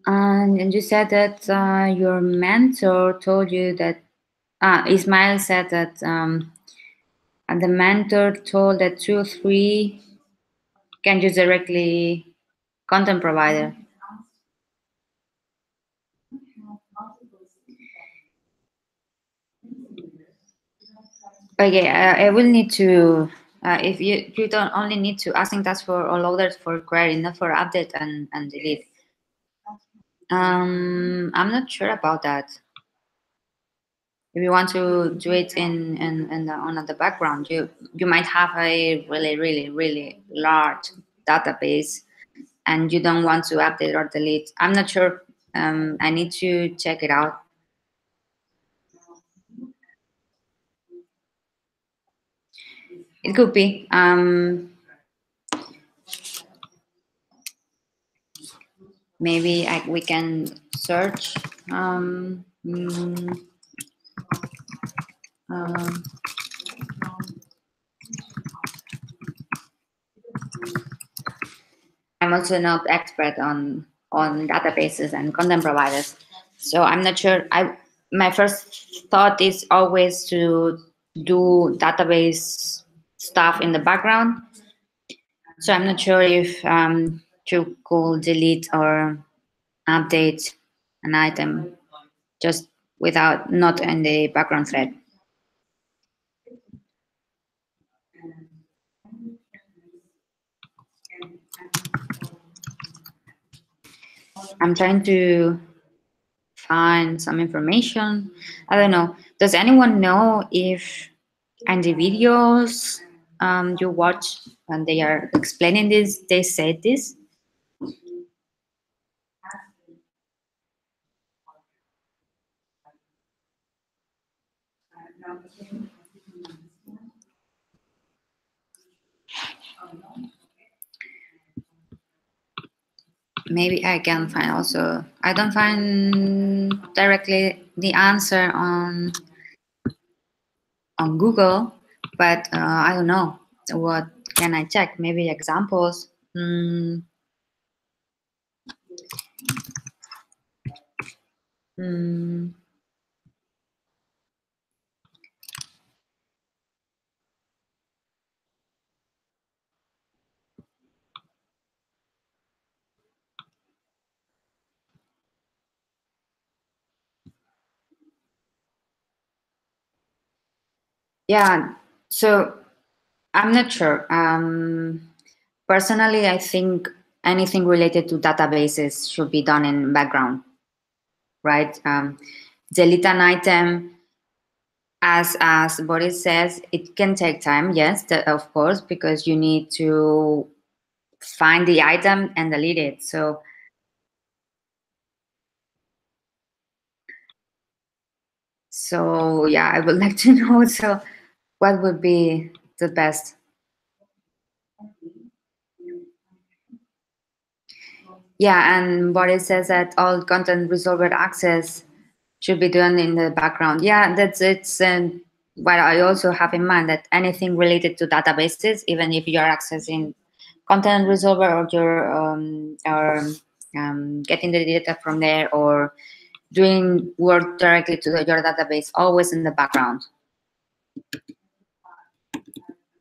And you said that your mentor told you that Ismail said that and the mentor told that 2 or 3 can use directly content provider. Okay, I will need to. If you don't only need to async tasks for all loaders for query, not for update and delete. I'm not sure about that. If you want to do it on the background, you might have a really large database, and you don't want to update or delete. I'm not sure. I need to check it out. It could be. Maybe we can search. Um, I'm also not expert on databases and content providers, so I'm not sure. My first thought is always to do database stuff in the background. So I'm not sure if you could delete or update an item just without not in the background thread. I'm trying to find some information. I don't know. Does anyone know if in the videos you watch when they are explaining this, they said this? Maybe I can find also. I don't find directly the answer on Google, but I don't know. What can I check? Maybe examples. Mm. Yeah, so I'm not sure. Personally, I think anything related to databases should be done in background, right? Delete an item, as Boris says, it can take time. Yes, of course, because you need to find the item and delete it. So yeah, I would like to know. So, what would be the best? Yeah, and Boris says that all content resolver access should be done in the background. Yeah, that's it's. What I also have in mind that anything related to databases, even if you are accessing content resolver or getting the data from there or doing work directly to your database, always in the background.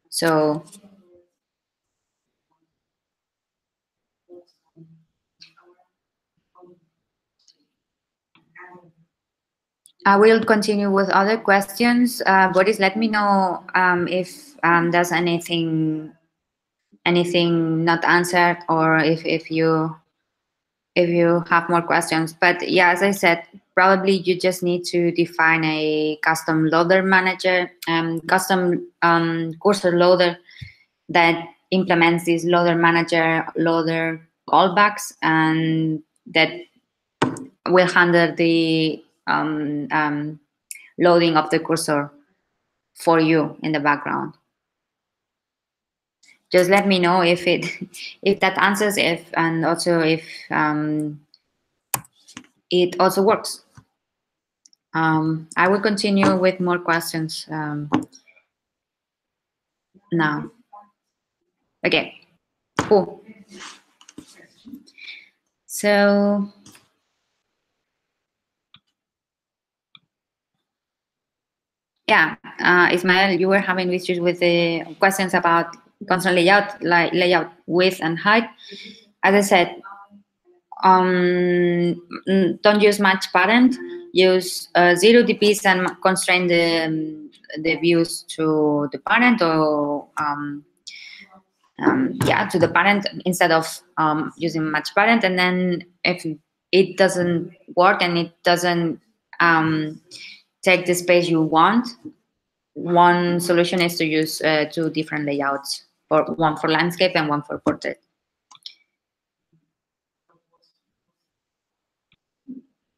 So I will continue with other questions. Boris, let me know if there's anything not answered or if you have more questions. But yeah, as I said, probably you just need to define a custom loader manager, custom cursor loader that implements this loader manager loader callbacks and that will handle the loading of the cursor for you in the background. Just let me know if it if that answers if and also if it also works. I will continue with more questions now. Okay, cool. So yeah, Ismael, you were having issues with the questions about console layout, like layout width and height. As I said, don't use match parent. Use 0 dps and constrain the views to the parent or yeah, to the parent instead of using match parent. And then if it doesn't work and it doesn't take the space you want, one solution is to use 2 different layouts, for one for landscape and one for portrait.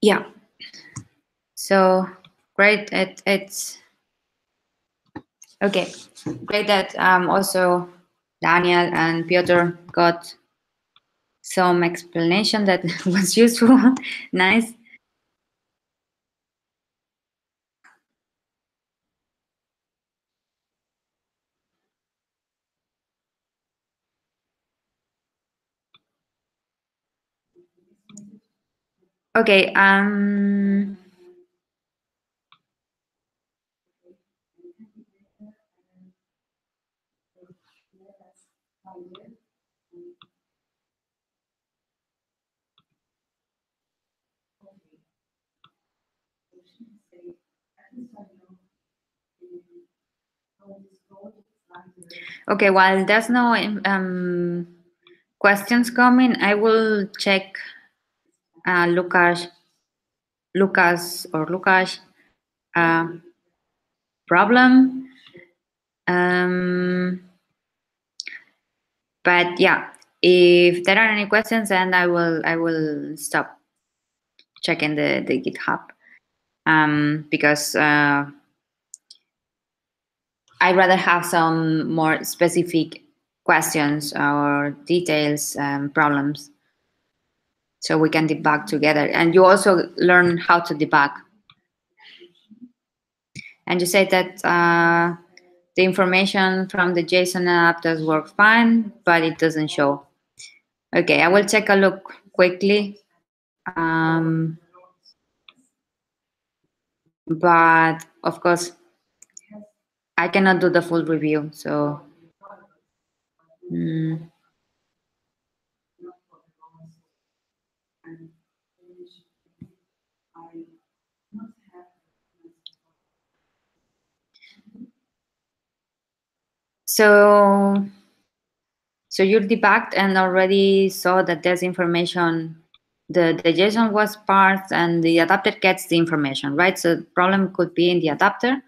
Yeah. So great. It's okay. Great that also Daniel and Piotr got some explanation that was useful. Nice. Okay. Okay. While there's no questions coming, I will check Lucas or Lukas uh, problem. But yeah, if there are any questions, then I will stop checking the GitHub because I'd rather have some more specific questions or details problems so we can debug together. And you also learn how to debug. And you said that the information from the JSON app does work fine, but it doesn't show. Okay, I will take a look quickly. but of course I cannot do the full review. So mm, so so you debugged and already saw that there's information. The JSON was parsed and the adapter gets the information, right? So the problem could be in the adapter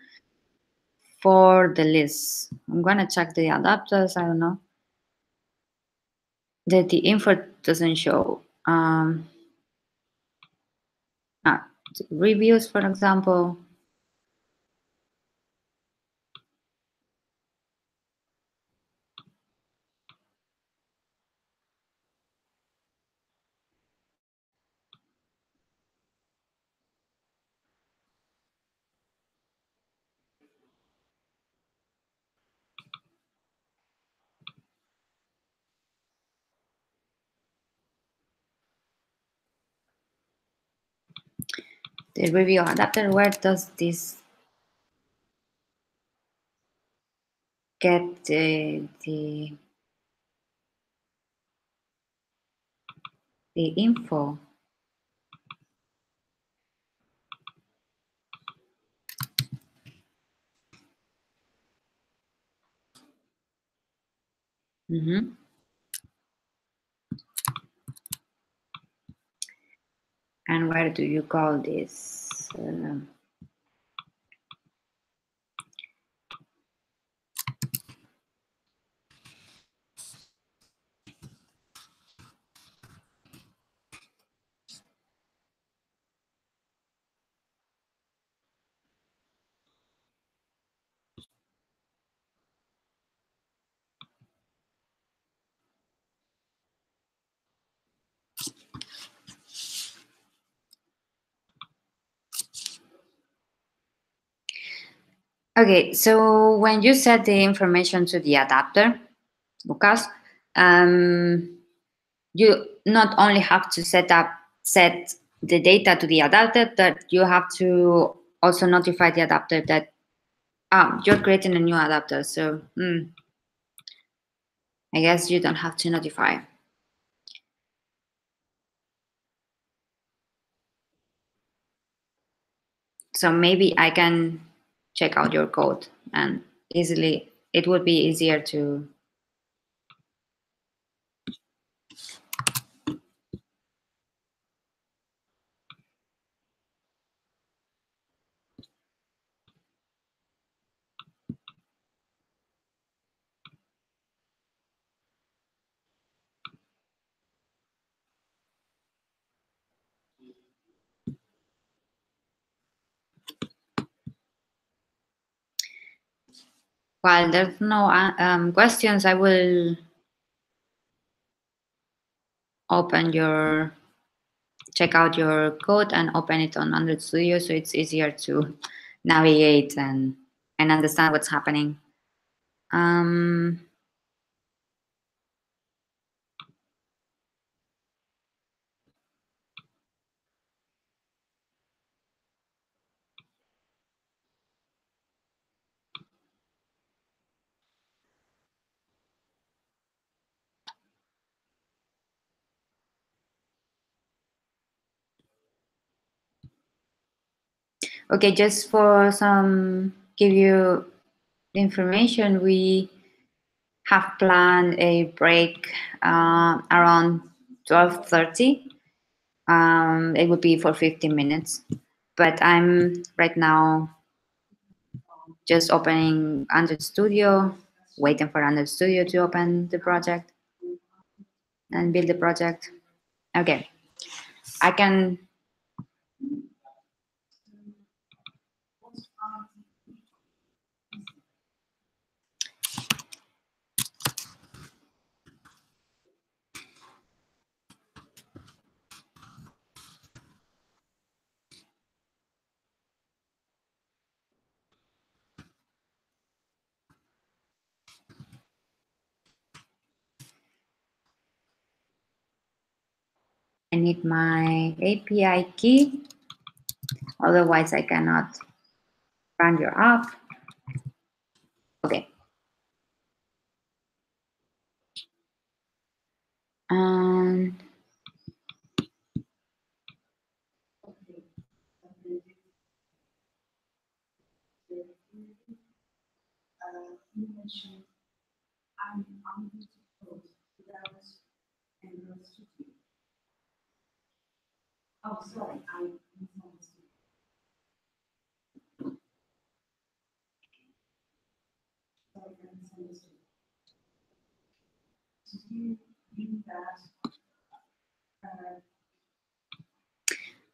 for the list. I'm gonna check the adapters. I don't know. The info doesn't show. Ah, reviews, for example. The review adapter, where does this get the info? Mm-hmm. And where do you call this? Okay, so when you set the information to the adapter, Lucas, um, you not only have to set the data to the adapter, but you have to also notify the adapter that you're creating a new adapter. So I guess you don't have to notify. So maybe I can check out your code and easily it would be easier to. While there's no questions, I will open your check out your code and open it on Android Studio so it's easier to navigate and understand what's happening. Um, okay, just for some give you information, we have planned a break around 12:30. It would be for 15 minutes, but I'm right now just opening Android Studio, waiting for Android Studio to open the project and build the project. Okay, I can. I need my API key, otherwise I cannot run your app. Okay.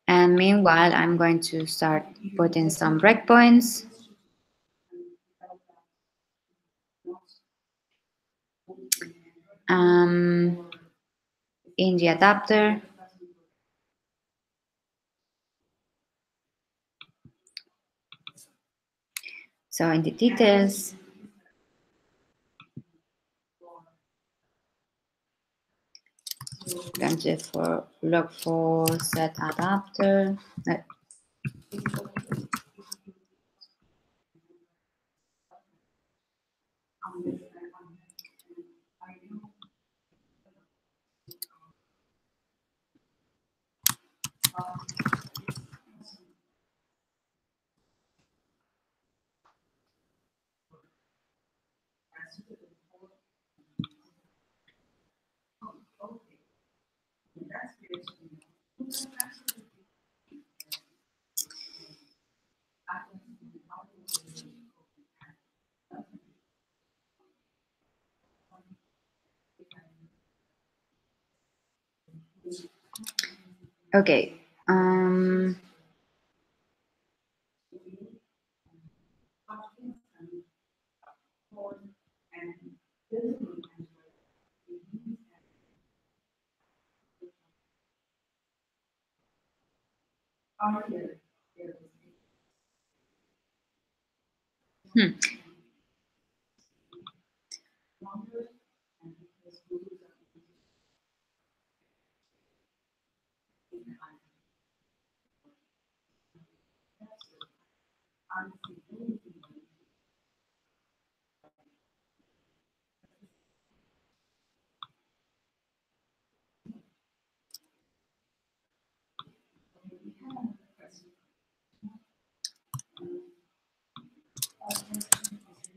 And meanwhile, I'm going to start putting some breakpoints. In the adapter. So in the details, I'm just for look for set adapter. Okay.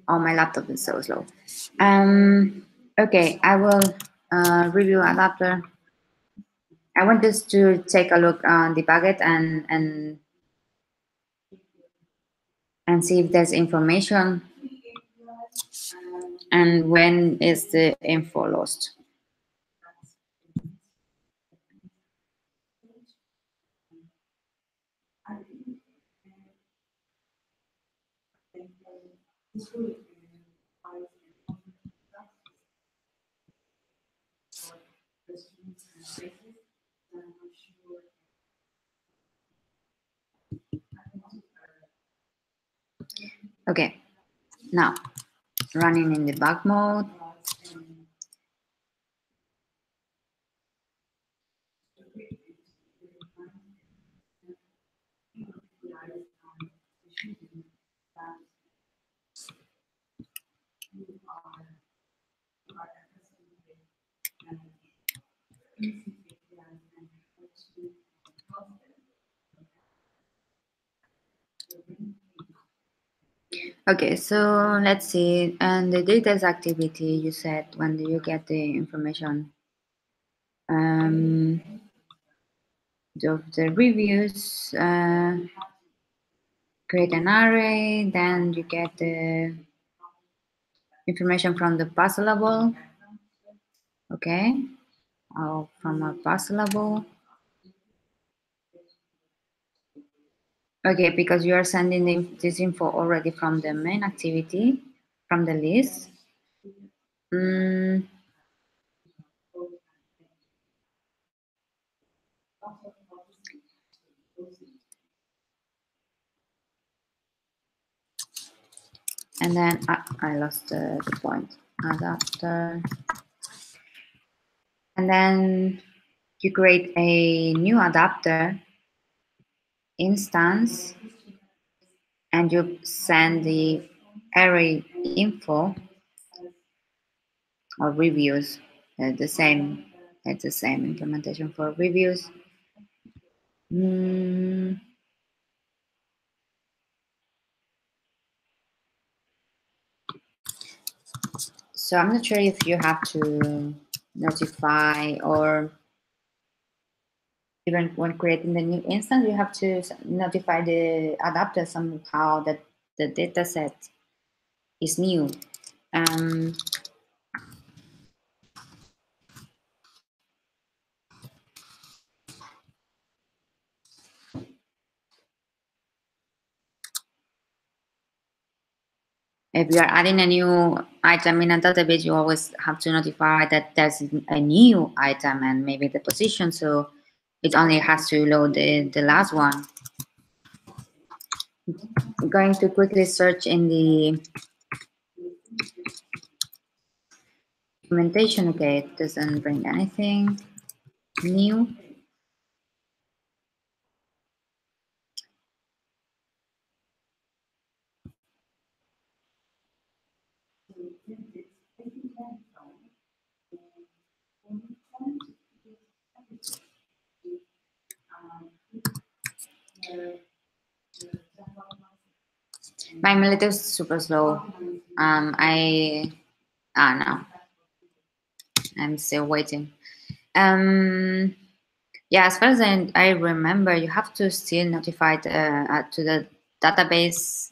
Oh, my laptop is so slow. Okay, I will review adapter. I want us to take a look on the bucket and see if there's information and when is the info lost. Okay, now running in debug mode. Okay, so let's see. And the details activity, you said, when do you get the information? Of the reviews, create an array, then you get the information from the puzzleable. Okay, from a puzzleable. Okay, because you are sending this info already from the main activity, from the list. And then I lost the point. Adapter. And then you create a new adapter instance and you send the array info or reviews. The same. It's the same implementation for reviews. Mm, so I'm not sure if you have to notify, or even when creating the new instance, you have to notify the adapter somehow that the data set is new. If you are adding a new item in a database, you always have to notify that there's a new item and maybe the position, so it only has to load the last one. I'm going to quickly search in the documentation. Okay, it doesn't bring anything new. My military is super slow. No, I'm still waiting. Yeah, as far as I remember, you have to still notify to the database,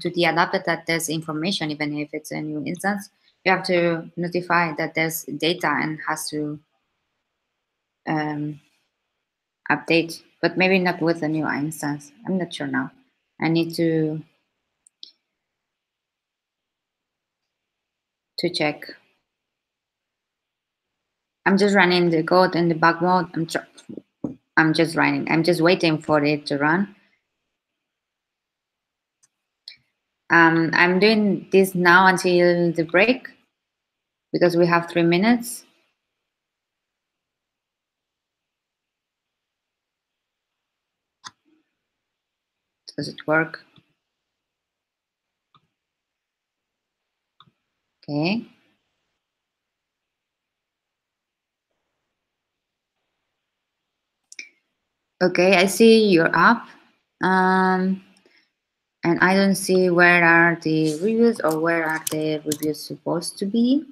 to the adapter that there's information, even if it's a new instance. You have to notify that there's data and has to update, but maybe not with a new instance. I'm not sure now. I need to check. I'm just running the code in the back mode. I'm just running. I'm just waiting for it to run. I'm doing this now until the break because we have 3 minutes. Does it work? Okay. Okay, I see you're up. And I don't see where are the reviews or where are the reviews supposed to be.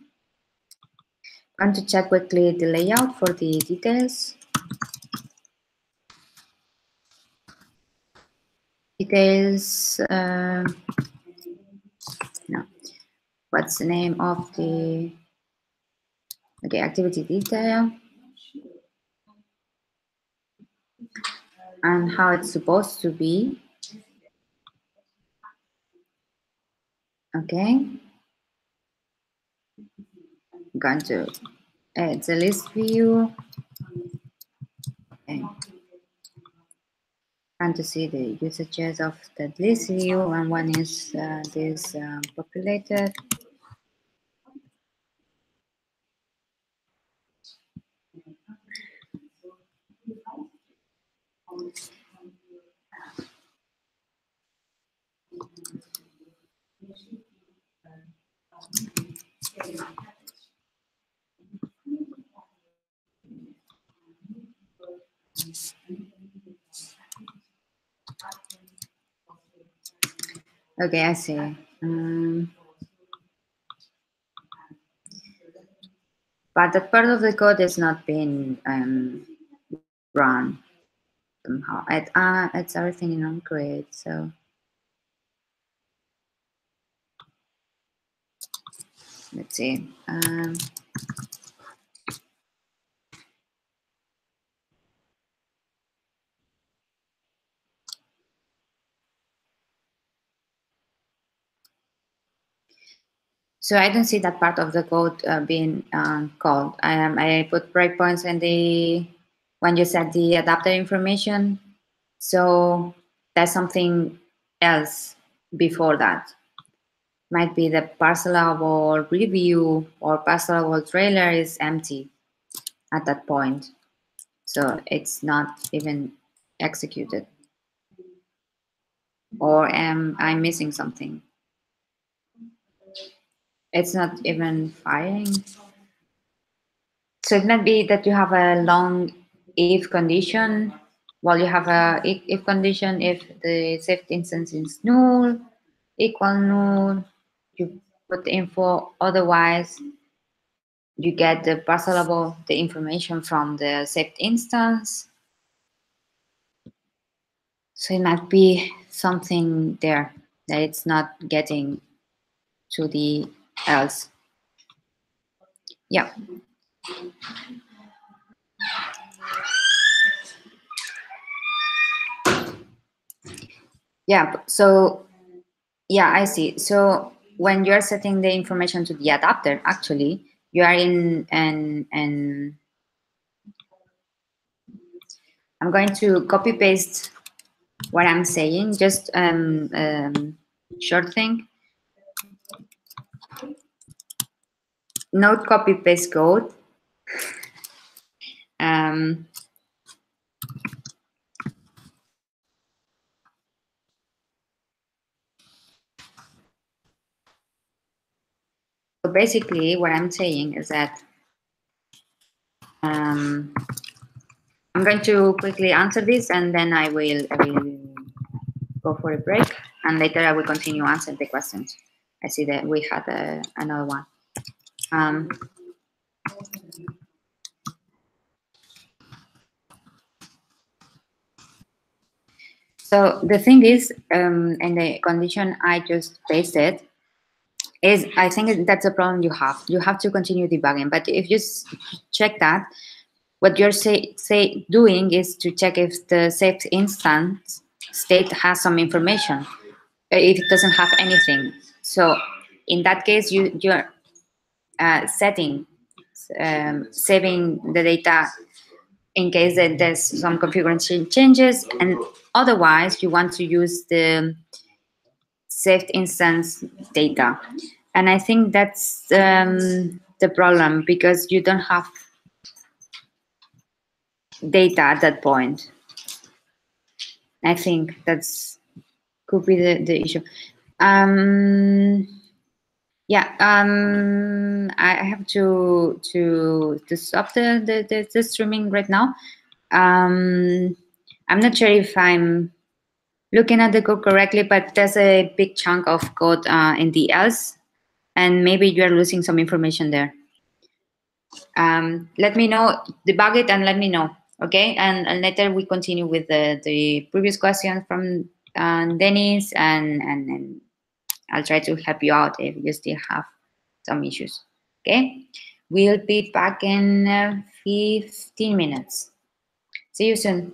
I'm going to check quickly the layout for the details. Details, no. What's the name of the, okay, activity detail. And how it's supposed to be. Okay. I'm going to, it's a list view. Okay. Trying to see the usages of the list view, and one is this populated. Okay, I see. But that part of the code is not being run somehow. It's everything in onCreate, so let's see. So I don't see that part of the code being called. I put breakpoints in the when you set the adapter information. So there's something else before that. Might be the parcel level review or parcel level trailer is empty at that point. So it's not even executed. Or am I missing something? It's not even firing. So it might be that you have a long if condition. Well, you have a if condition if the saved instance is null, equal null. You put the info. Otherwise, you get the parcelable the information from the saved instance. So it might be something there that it's not getting to the else. Yeah. Yeah. So yeah, I see. So when you're setting the information to the adapter, actually, you are in and I'm going to copy paste what I'm saying, just short thing. Node copy paste code. Um, so basically, what I'm saying is that I'm going to quickly answer this, and then I will go for a break, and later I will continue answering the questions. I see that we had another one. Um, so the thing is, in the condition I just pasted, is I think that's a problem you have. You have to continue debugging, but if you check that, what you're say doing is to check if the saved instance state has some information. If it doesn't have anything, so in that case, you're setting saving the data in case that there's some configuration changes, and otherwise you want to use the saved instance data. And I think that's the problem, because you don't have data at that point. I think that's could be the issue. Yeah, I have to stop the streaming right now. I'm not sure if I'm looking at the code correctly, but there's a big chunk of code in the else, and maybe you're losing some information there. Let me know, debug it, and let me know. Okay, and later we continue with the previous question from Dennis, and I'll try to help you out if you still have some issues. Okay, we'll be back in 15 minutes. See you soon.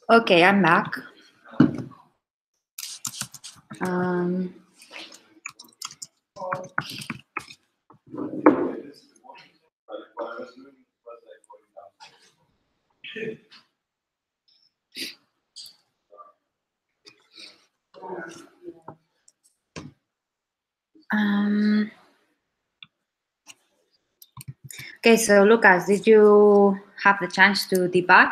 Okay, I'm back. Um, um, okay, so Lucas, did you have the chance to debug?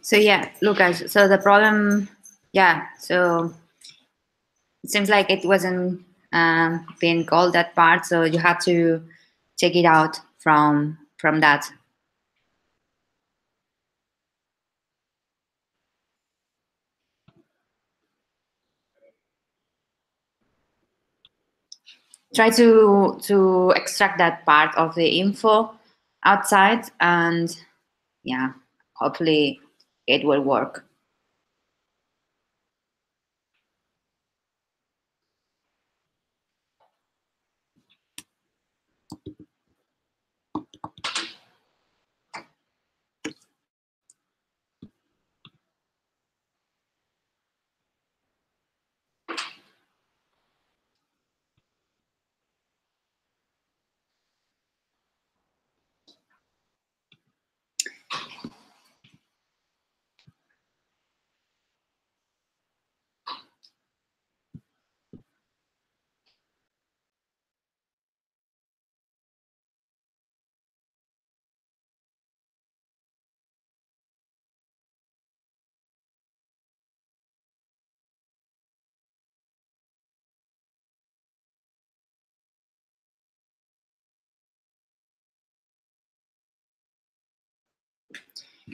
So yeah, Lucas, so the problem, yeah, so it seems like it wasn't being called that part, so you had to check it out from that. Try to extract that part of the info outside, and yeah, hopefully it will work.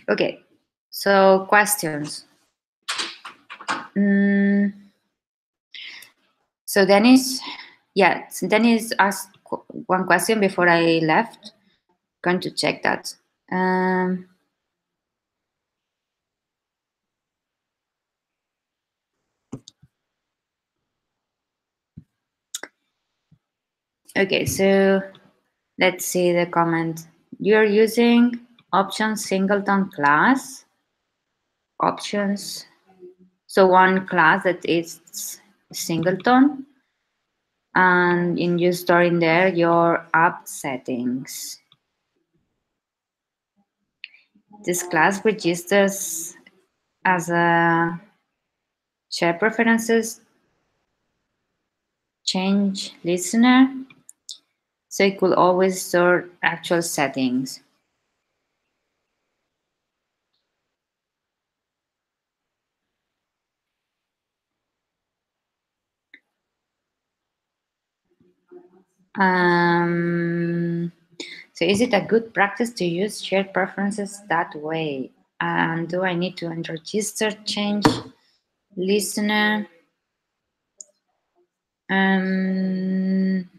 Okay, so questions. Mm, so Dennis, yeah, so Dennis asked one question before I left. Going to check that. Okay, so let's see the comment. You're using options singleton class options. So one class that is singleton, and you store in there your app settings. This class registers as a share preferences change listener, so it could always store actual settings. Um, so is it a good practice to use shared preferences that way? And do I need to register change listener? Um,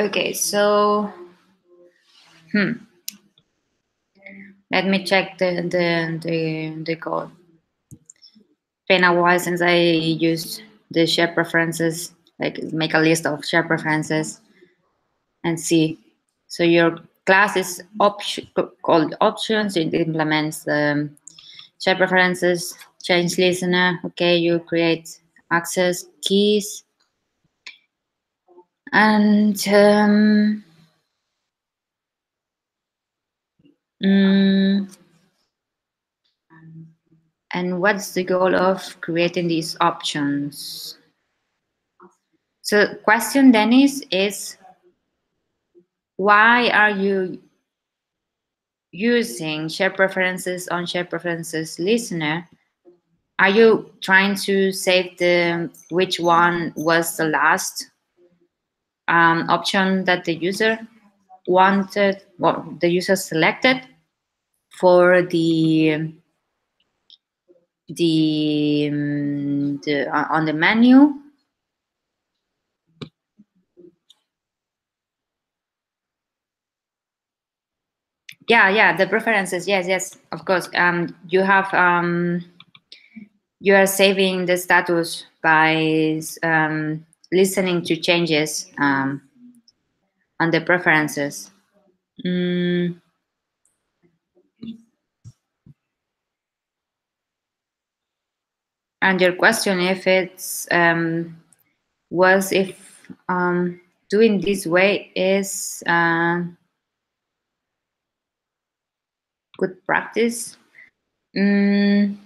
Okay, so let me check the code. Been a while since I used the share preferences, like make a list of share preferences and see. So your class is called options. It implements share preferences, change listener. Okay, you create access keys and mm, and what's the goal of creating these options? So question then is why are you using share preferences on share preferences listener? Are you trying to save the which one was the last option that the user wanted, well, the user selected for the on the menu? Yeah, the preferences. Yes, of course. You have you are saving the status by listening to changes on the preferences. Mm, and your question, if it's was if doing this way is good practice. Mm,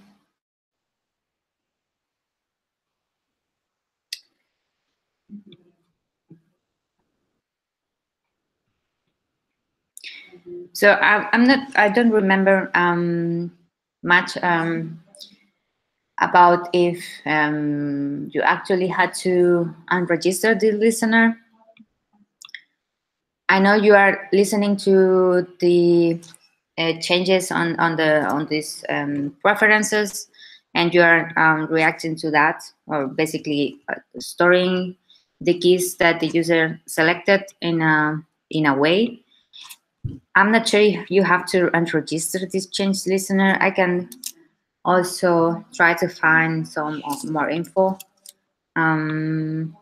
so I'm not. I don't remember much about if you actually had to unregister the listener. I know you are listening to the changes on these preferences, and you are reacting to that, or basically storing the keys that the user selected in a way. I'm not sure if you have to unregister this change listener. I can also try to find some more info. Um,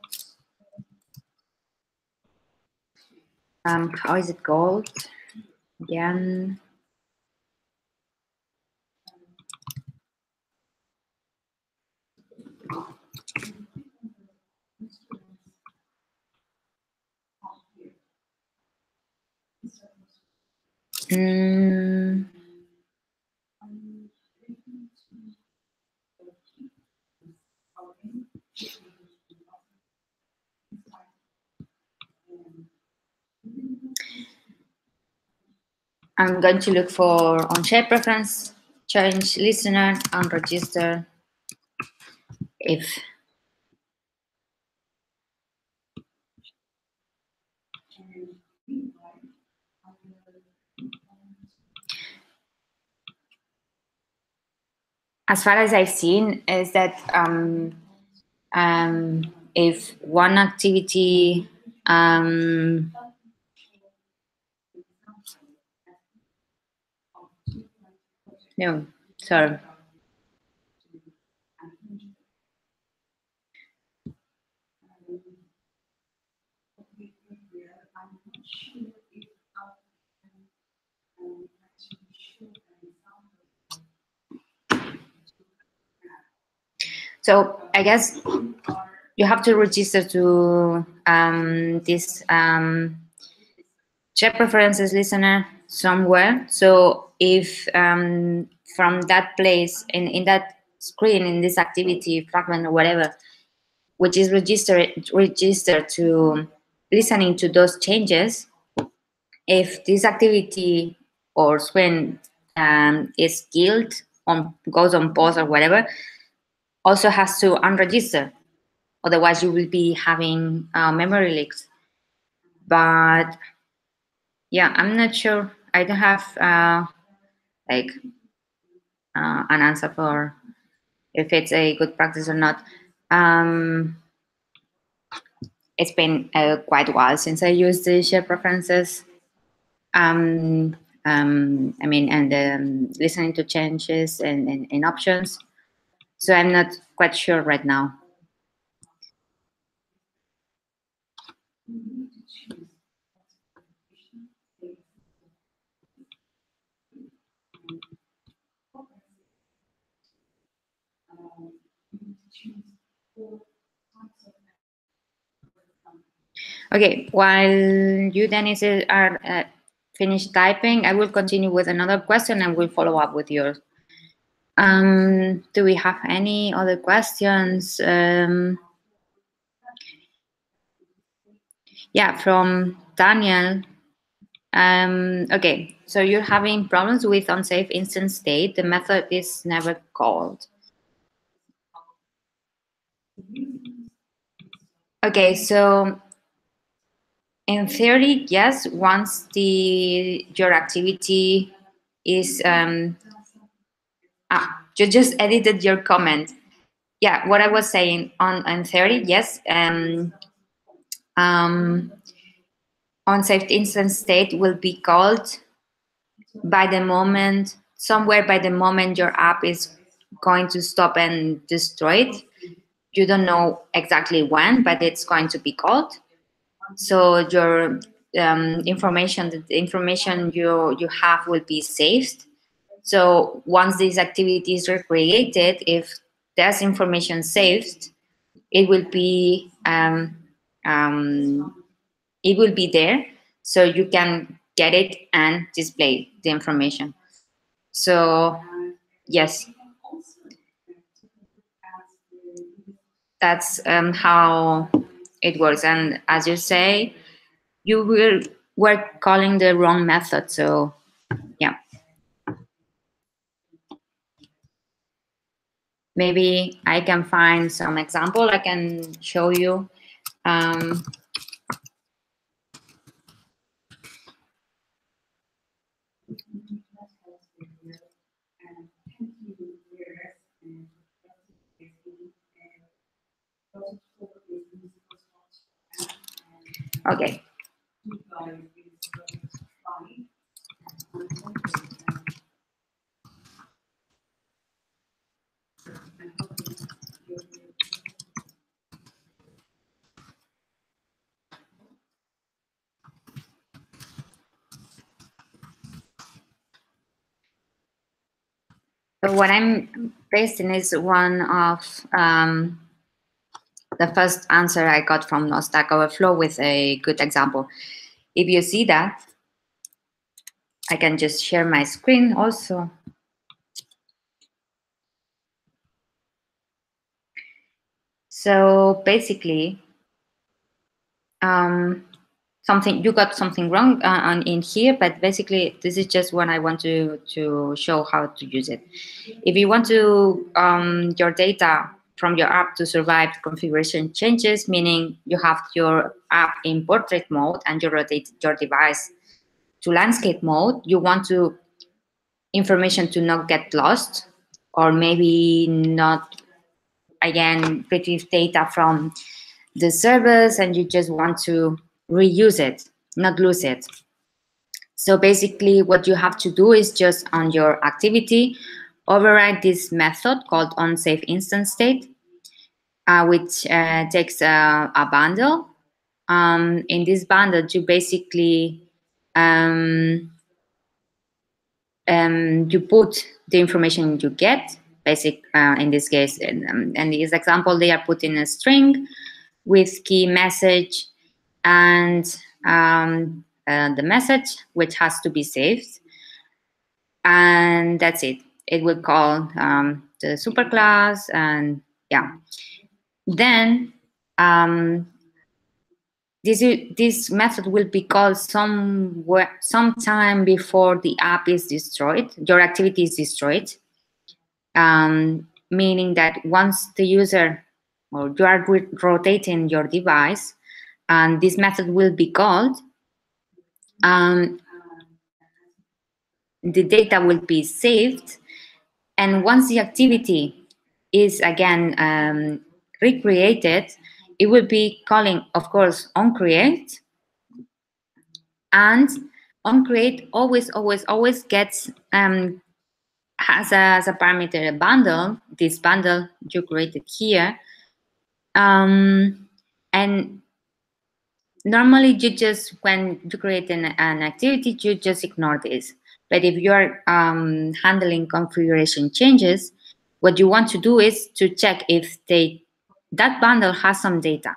how is it called again? Mm, I'm going to look for on share preference, change listener, and register if. As far as I've seen, is that if one activity no, sorry. So I guess you have to register to this share preferences listener somewhere. So if from that place in that screen in this activity fragment or whatever, which is registered to listening to those changes, if this activity or screen is killed on goes on pause or whatever, also has to unregister. Otherwise, you will be having memory leaks. But yeah, I'm not sure. I don't have like an answer for if it's a good practice or not. Um, it's been quite a while since I used the share preferences. I mean, and listening to changes and options. So I'm not quite sure right now. Okay, while you, Dennis, are finished typing, I will continue with another question and we'll follow up with yours. Do we have any other questions? Yeah, from Daniel. Okay, so you're having problems with unsafe instance state. The method is never called. Okay, so in theory, yes, once your activity is, you just edited your comment. Yeah, what I was saying on theory, yes, unsafe instance state will be called somewhere by the moment your app is going to stop and destroy it. You don't know exactly when, but it's going to be called. So your the information you have will be saved. So once these activities are created, if there's information saved, it will be there, so you can get it and display the information. So yes, that's how it works. And as you say, were calling the wrong method. So yeah, maybe I can find some example I can show you. Okay. So what I'm pasting is one of the first answer I got from No Stack Overflow with a good example. If you see that, I can just share my screen also. So basically, you got something wrong in here, but basically this is just what I want to show how to use it. If you want to your data from your app to survive configuration changes, meaning you have your app in portrait mode and you rotate your device to landscape mode, you want to information to not get lost, or maybe not again retrieve data from the servers, and you just want to reuse it, not lose it. So basically what you have to do is just on your activity, override this method called onSafe instance state, which takes a bundle. In this bundle, you basically you put the information you get, in this case, in this example, they are putting a string with key message and the message, which has to be saved. And that's it. It will call the superclass, and yeah. Then this method will be called sometime before the app is destroyed, your activity is destroyed, meaning that once the user or you are rotating your device, and this method will be called, the data will be saved, and once the activity is again recreated, it would be calling, of course, onCreate, and onCreate always gets has as a parameter a bundle. This bundle you created here, and normally you just, when you create an activity, you just ignore this. But if you are handling configuration changes, what you want to do is to check if that bundle has some data,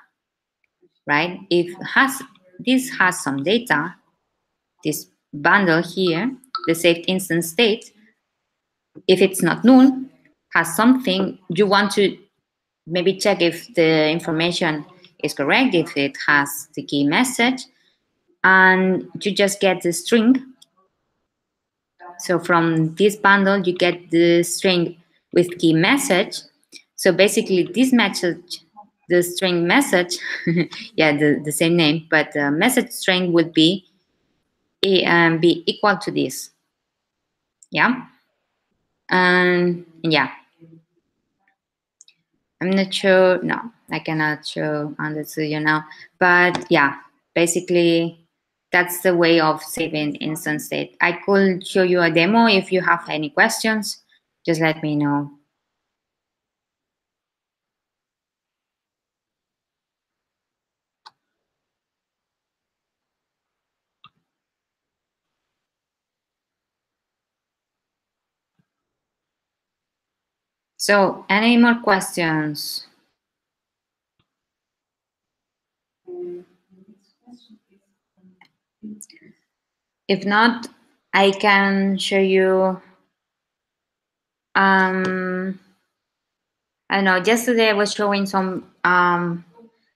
right? If this has some data, this bundle here, the saved instance state, if it's not null, has something, you want to maybe check if the information is correct, if it has the key message, and you just get the string. So from this bundle, you get the string with key message. So basically this message, the string message, yeah, the same name, but the message string would be equal to this. Yeah. And yeah, I'm not sure. No, I cannot show on the studio now. But yeah, basically that's the way of saving instance state. I could show you a demo if you have any questions. Just let me know. So, any more questions? If not, I can show you. I don't know. Yesterday I was showing some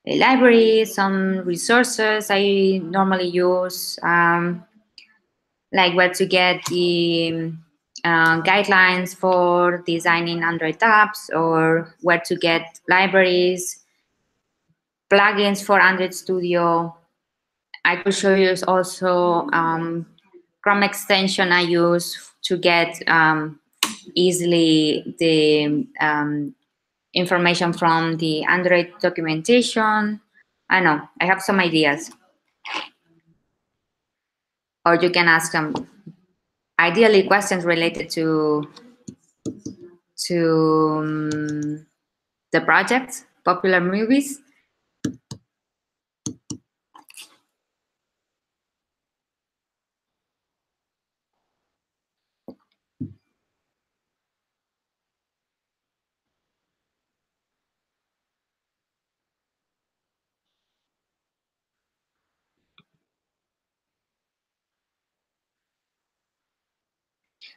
libraries, some resources I normally use, like where to get the guidelines for designing Android apps, or where to get libraries, plugins for Android Studio. I could show you also Chrome extension I use to get easily the information from the Android documentation. I know, I have some ideas. Or you can ask them, ideally, questions related to the project, popular movies.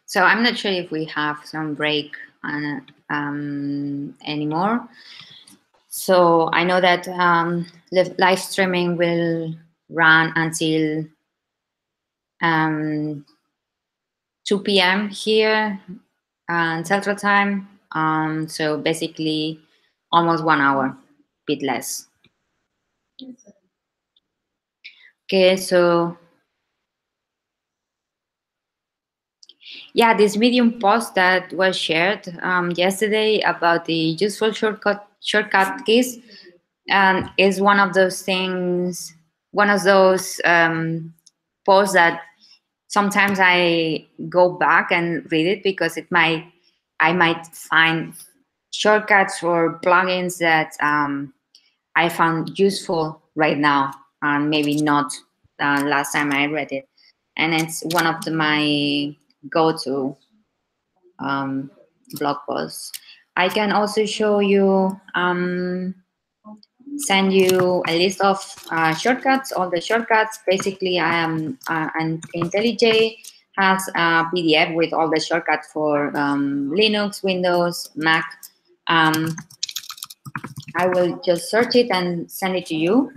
So I'm not sure if we have some break anymore. So I know that live streaming will run until 2 p.m. here Central Time. So basically almost 1 hour, bit less. Okay, so yeah, this Medium post that was shared yesterday about the useful shortcut keys is one of those things, one of those posts that sometimes I go back and read it because I might find shortcuts or plugins that I found useful right now and maybe not last time I read it. And it's one of my go-to blog posts. I can also show you, send you a list of shortcuts, all the shortcuts. Basically, and IntelliJ has a PDF with all the shortcuts for Linux, Windows, Mac. I will just search it and send it to you.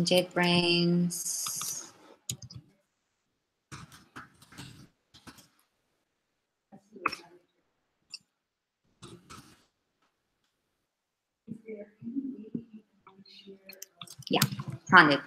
JetBrains. Yeah, found it.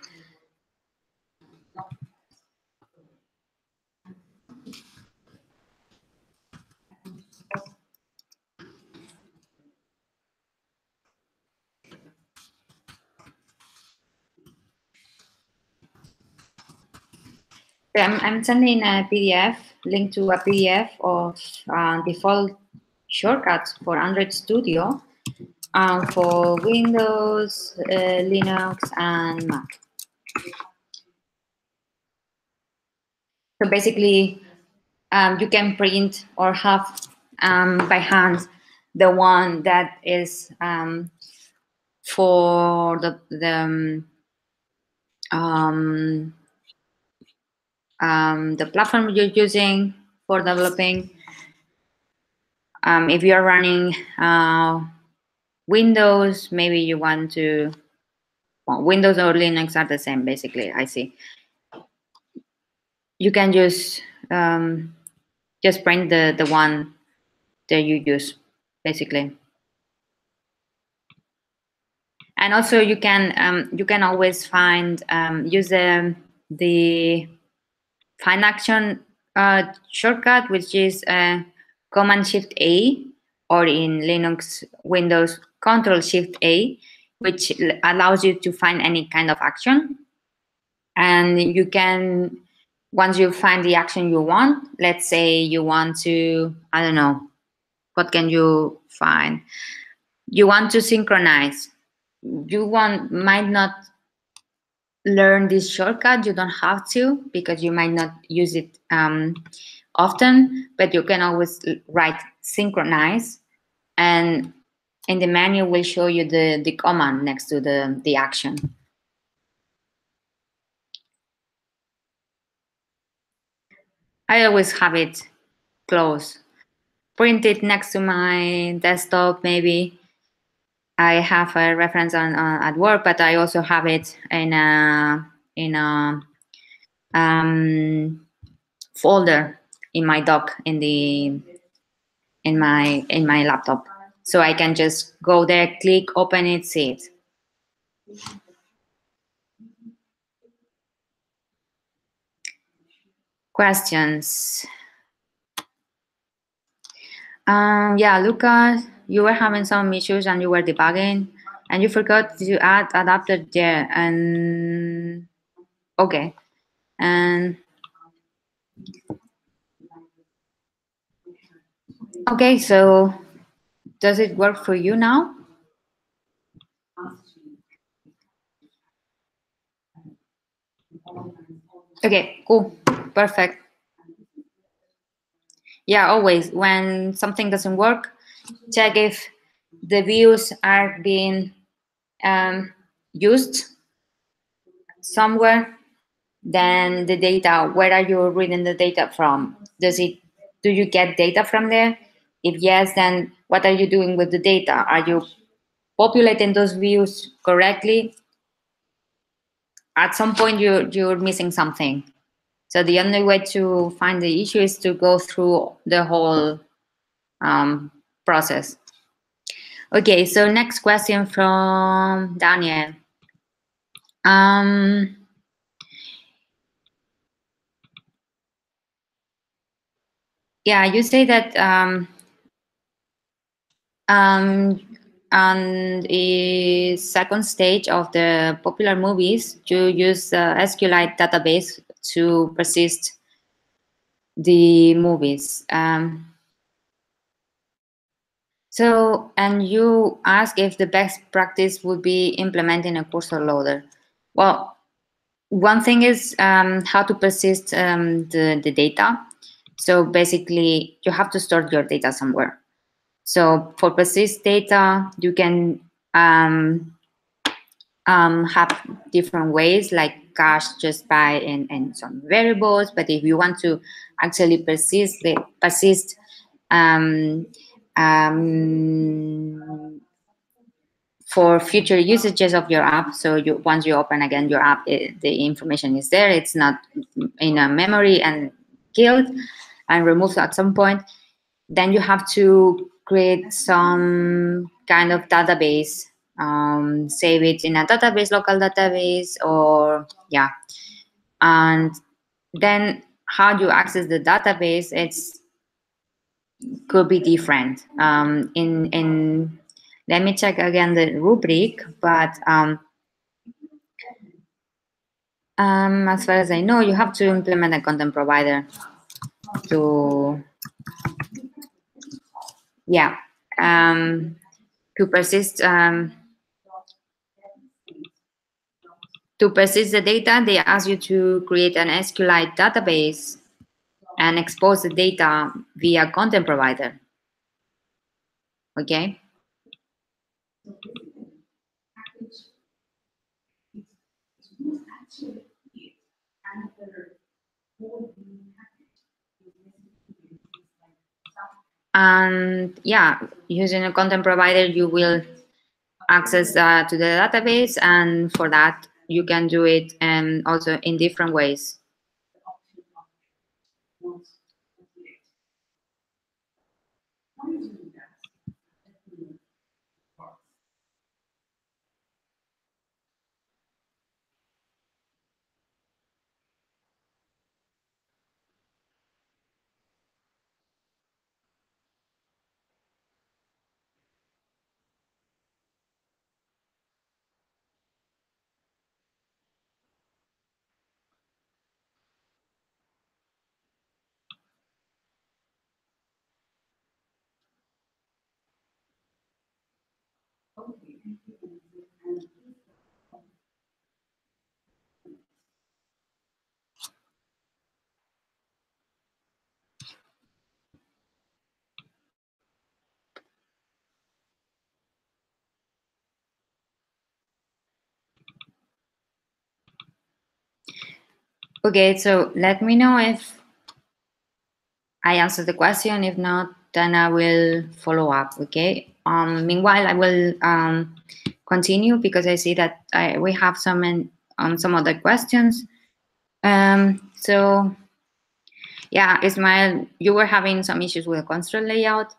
I'm sending a PDF, link to a PDF of default shortcuts for Android Studio for Windows, Linux, and Mac. So basically, you can print or have by hand the one that is for the platform you're using for developing. If you're running Windows, maybe you want to, well, Windows or Linux are the same, basically, I see. You can just print the one that you use, basically. And also you can always find, use the find action shortcut, which is Command Shift A, or in Linux, Windows, Control Shift A, which allows you to find any kind of action. And you can, once you find the action you want, let's say you want to, I don't know, what can you find? You want to synchronize. Might not learn this shortcut. You don't have to, because you might not use it often, but you can always write synchronize, and in the menu will show you the command next to the action. I always have it close, printed next to my desktop. Maybe I have a reference on at work, but I also have it in a folder in my dock in my laptop, so I can just go there, click, open it, see it. Questions? Yeah, Lucas, you were having some issues and you were debugging, and you forgot to add adapter there. And okay, and okay, so does it work for you now? Okay, cool, perfect. Yeah, always when something doesn't work, check if the views are being used somewhere. Then the data, where are you reading the data from? Do you get data from there? If yes, then what are you doing with the data? Are you populating those views correctly? At some point you're missing something. So the only way to find the issue is to go through the whole process. Okay, so next question from Daniel. Yeah, you say that on the second stage of the popular movies, you use the SQLite database to persist the movies. So, and you ask if the best practice would be implementing a cursor loader. Well, one thing is how to persist the data. So basically, you have to store your data somewhere. So for persist data, you can have different ways, like cache just by in some variables. But if you want to actually persist for future usages of your app, so once you open again your app, the information is there. It's not in a memory and killed and removed at some point. Then you have to create some kind of database save it in a database, local database, or yeah. And then how you access the database, it's could be different. In let me check again the rubric, but as far as I know, you have to implement a content provider to, yeah, to persist the data. They ask you to create an SQLite database and expose the data via content provider. Okay. And yeah, using a content provider, you will access to the database, and for that you can do it also in different ways. Okay, so let me know if I answered the question. If not, then I will follow up. Okay. Meanwhile, I will continue because I see that we have some other questions. So yeah, Ismael, you were having some issues with the console layout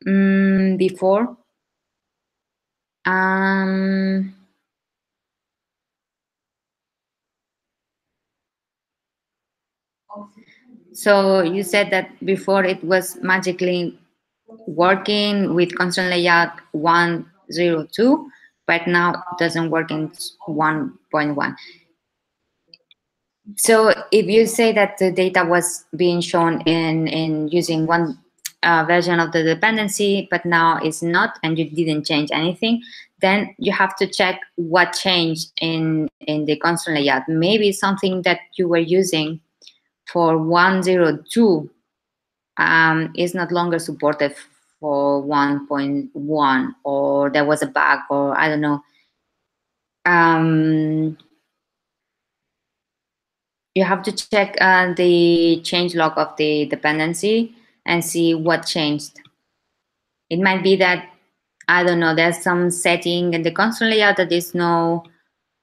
before. So you said that before it was magically working with console layout 1.02, but now it doesn't work in 1.1. So if you say that the data was being shown in using one version of the dependency, but now it's not, and you didn't change anything, then you have to check what changed in the console layout. Maybe something that you were using for 1.02 is not longer supported for 1.1, or there was a bug, or I don't know. You have to check the change log of the dependency and see what changed. It might be that, I don't know, there's some setting in the console layout that is no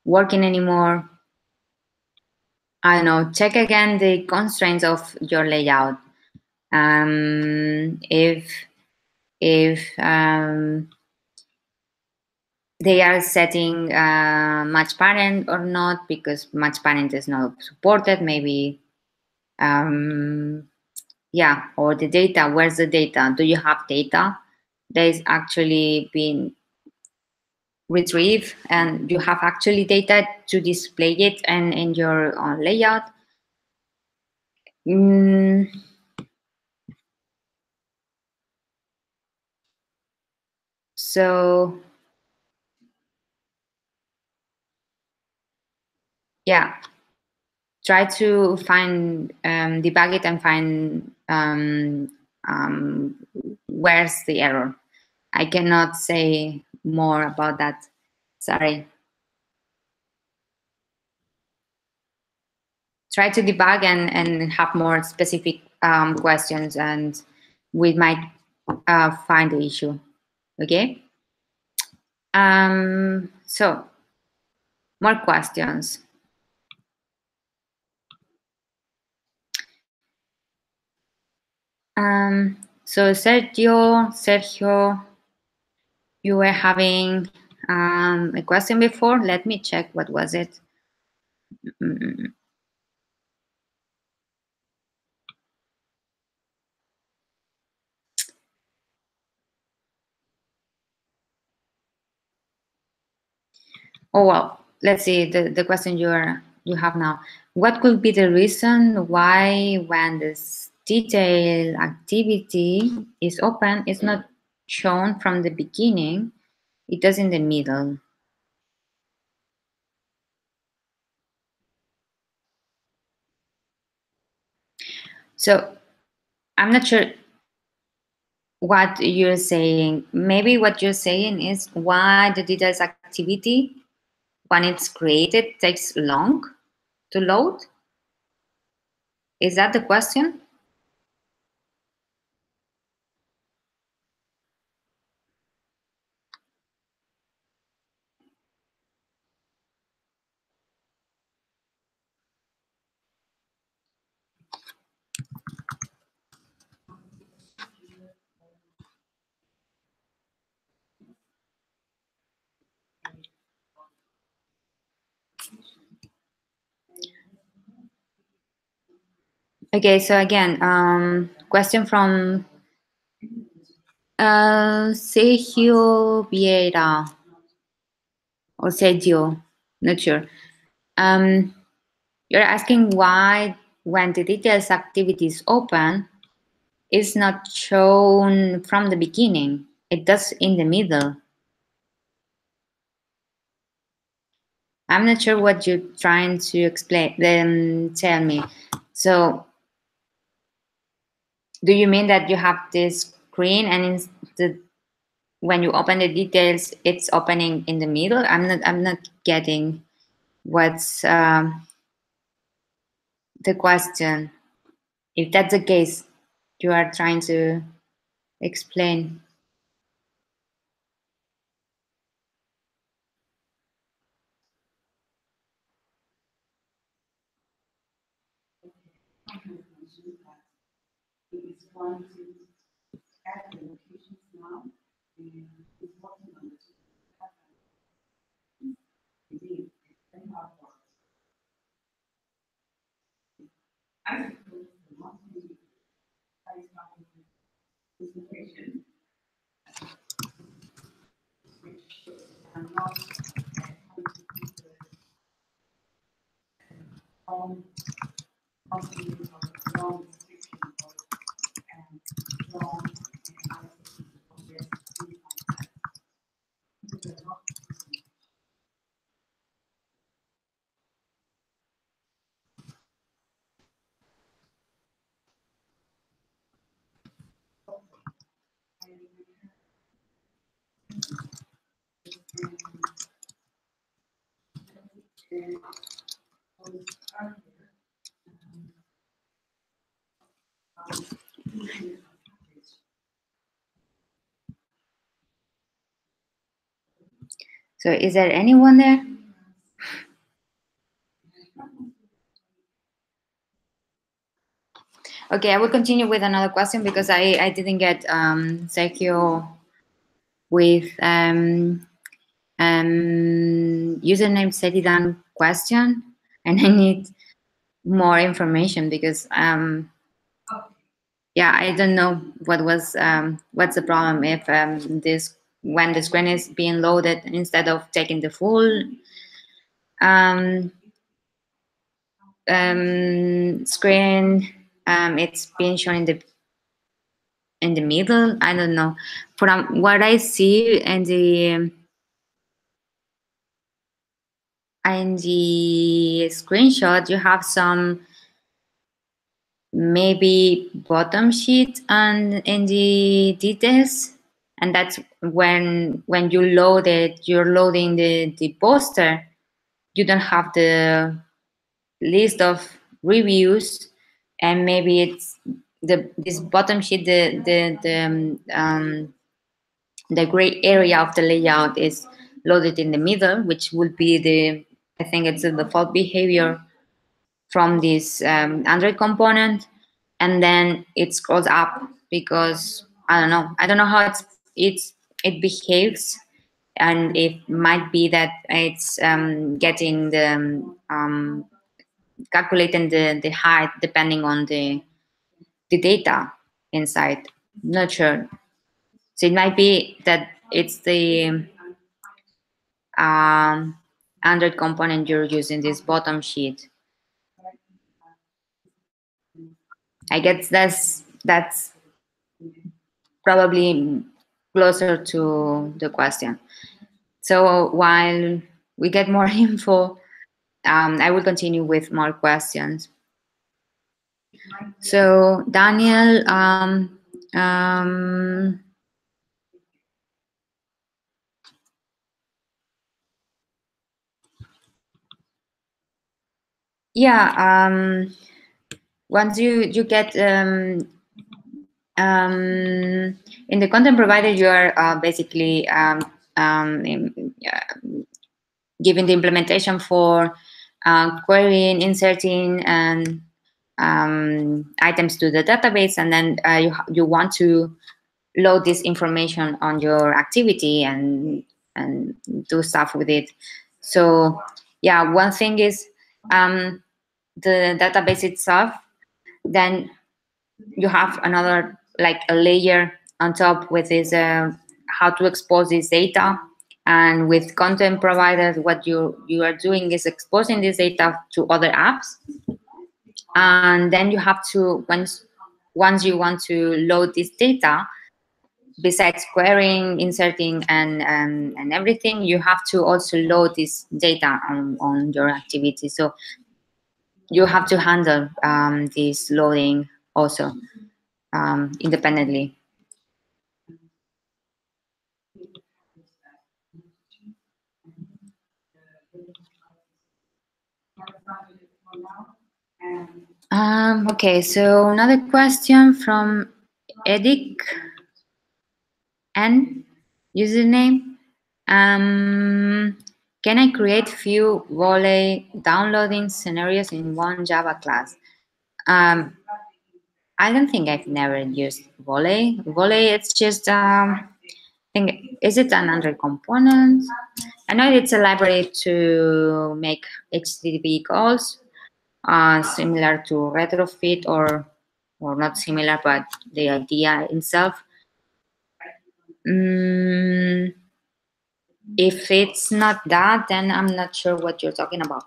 working anymore. I don't know, check again the constraints of your layout. If they are setting match parent or not, because match parent is not supported, maybe yeah, or the data, where's the data? Do you have data that is actually being retrieved and you have actually data to display it and in your layout? So yeah, try to find debug it and find where's the error. I cannot say more about that, sorry. Try to debug and have more specific questions, and we might find the issue. Okay. So more questions. So Sergio, you were having a question before. Let me check. What was it? Mm. Oh well, let's see the question you have now. What could be the reason why when this detail activity is open, it's not shown from the beginning, it does in the middle? So I'm not sure what you're saying. Maybe what you're saying is why the details activity, when it's created, takes long to load. Is that the question? Okay, so again, question from Sergio Vieira or Sergio, not sure. Um, you're asking why, when the details activity is open, it's not shown from the beginning. It does in the middle. I'm not sure what you're trying to explain. Then tell me. So, do you mean that you have this screen and when you open the details, it's opening in the middle? I'm not getting what's the question. If that's the case, you are trying to explain. So, is there anyone there? Okay, I will continue with another question because I didn't get Sergio with username Seridan question, and I need more information because yeah, I don't know what's the problem if this when the screen is being loaded instead of taking the full um, screen, it's being shown in the middle. I don't know. From what I see in the screenshot, you have some maybe bottom sheet and in the details, and that's when you load it, you're loading the poster. You don't have the list of reviews, and maybe it's this bottom sheet, the gray area of the layout is loaded in the middle, which would be I think it's the default behavior from this Android component, and then it scrolls up because I don't know how it behaves and it might be that it's getting the calculating the height depending on the data inside. Not sure. So it might be that it's the um, Android component you're using, this bottom sheet. I guess that's probably closer to the question. So while we get more info, I will continue with more questions. So Daniel, um, yeah, once you get in the content provider, you are basically giving the implementation for querying, inserting, and items to the database, and then you want to load this information on your activity and do stuff with it. So yeah, one thing is the database itself. Then you have another, like a layer on top with this how to expose this data. And with content providers, what you are doing is exposing this data to other apps, and then you have to once you want to load this data, besides querying, inserting, and everything, you have to also load this data on your activity. So you have to handle this loading also independently. Okay, so another question from Edic N username. Can I create few volley downloading scenarios in one Java class? Um, I don't think I've never used volley. Volley, it's just think, is it an Android component? I know it's a library to make HTTP calls, similar to retrofit or not similar, but the idea itself. Mm, if it's not that, then I'm not sure what you're talking about.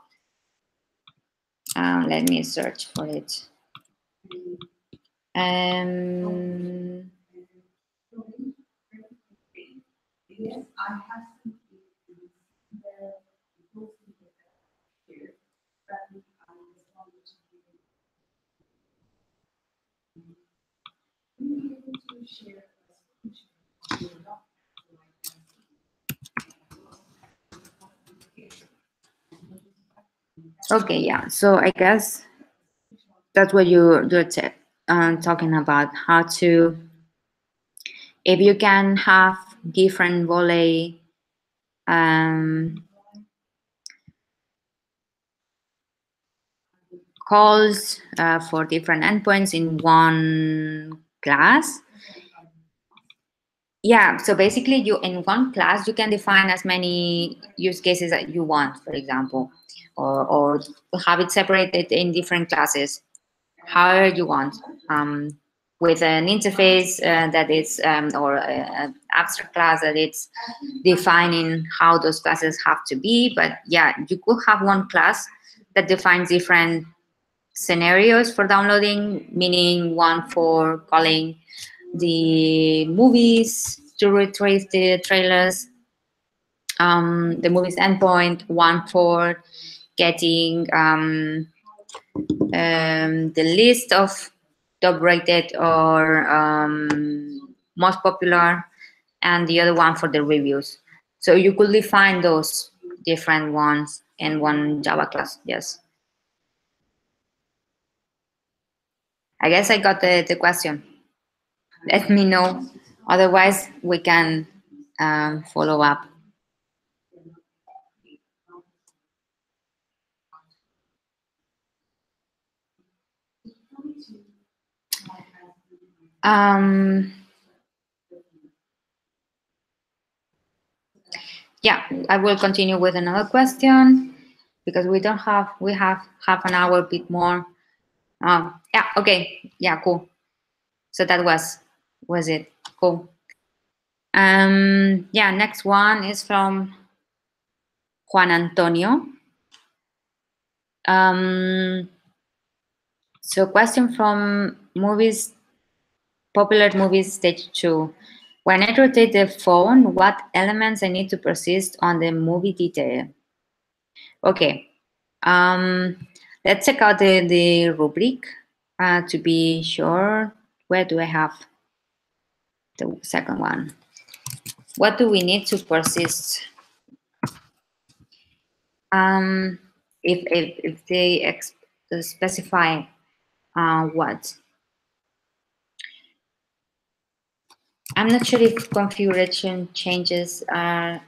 Let me search for it. Um, okay, yeah. So I guess that's what you're talking about. How to, if you can have different volley um, calls for different endpoints in one class. Yeah, so basically you in one class you can define as many use cases that you want, for example, or have it separated in different classes, however you want, with an interface that is or an abstract class that it's defining how those classes have to be. But yeah, you could have one class that defines different scenarios for downloading, meaning one for calling the movies to retrieve the trailers, the movies endpoint, one for getting the list of top rated or most popular, and the other one for the reviews. So you could define those different ones in one Java class. Yes. I guess I got the question. Let me know. Otherwise, we can follow up. Um, Yeah, I will continue with another question because we have half an hour, a bit more. Yeah, okay, yeah, cool. So that was it. Cool. Yeah, next one is from Juan Antonio. So question from movies, popular movies stage 2. When I rotate the phone, what elements I need to persist on the movie detail? Okay. Let's check out the rubric to be sure. Where do I have the second one? What do we need to persist? Um, if they specify what? I'm not sure if configuration changes are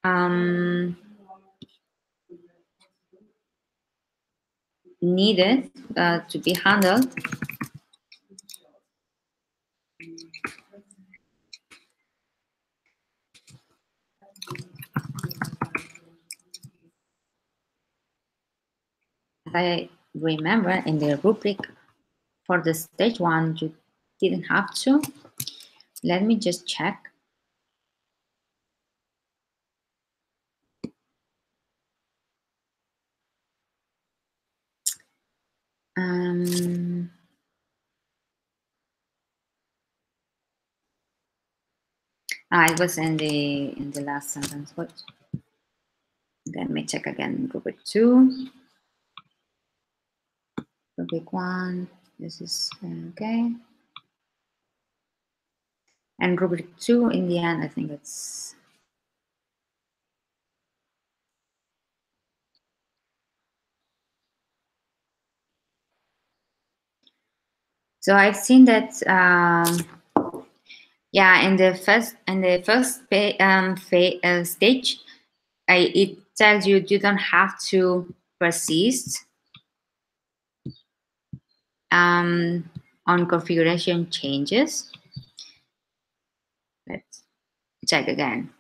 um, needed to be handled. As I remember in the rubric for the stage 1, you didn't have to. Let me just check. It was in the last sentence. What? Let me check again. Rubric 2, rubric 1. This is okay. And rubric 2 in the end, I think it's. So I've seen that. Yeah, in the first stage, it tells you don't have to persist on configuration changes. Let's check again.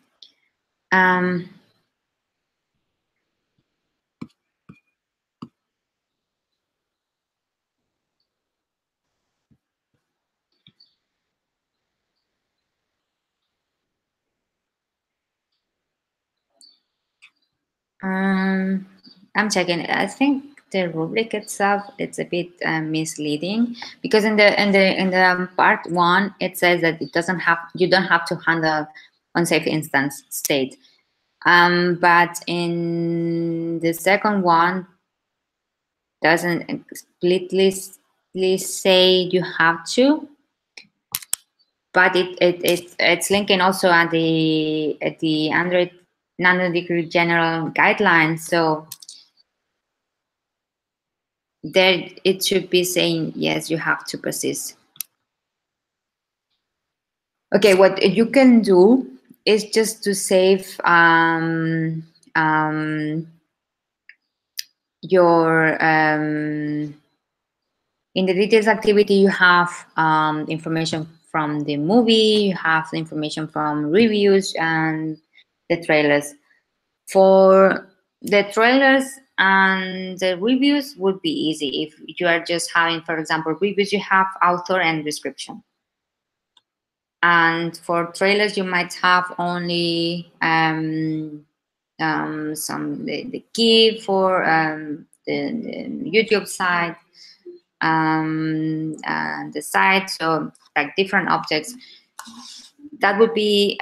I'm checking. I think the rubric itself it's a bit misleading because in the part 1 it says that you don't have to handle unsafe instance state. But in the second one doesn't explicitly say you have to, but it's linking also at the Android nano-degree general guidelines. So there it should be saying yes, you have to persist. Okay, what you can do is just to save your in the details activity, you have information from the movie, you have the information from reviews and the trailers. For the trailers and the reviews would be easy. If you are just having, for example, reviews, you have author and description. And for trailers, you might have only the key for the YouTube site, and the site, so like different objects. That would be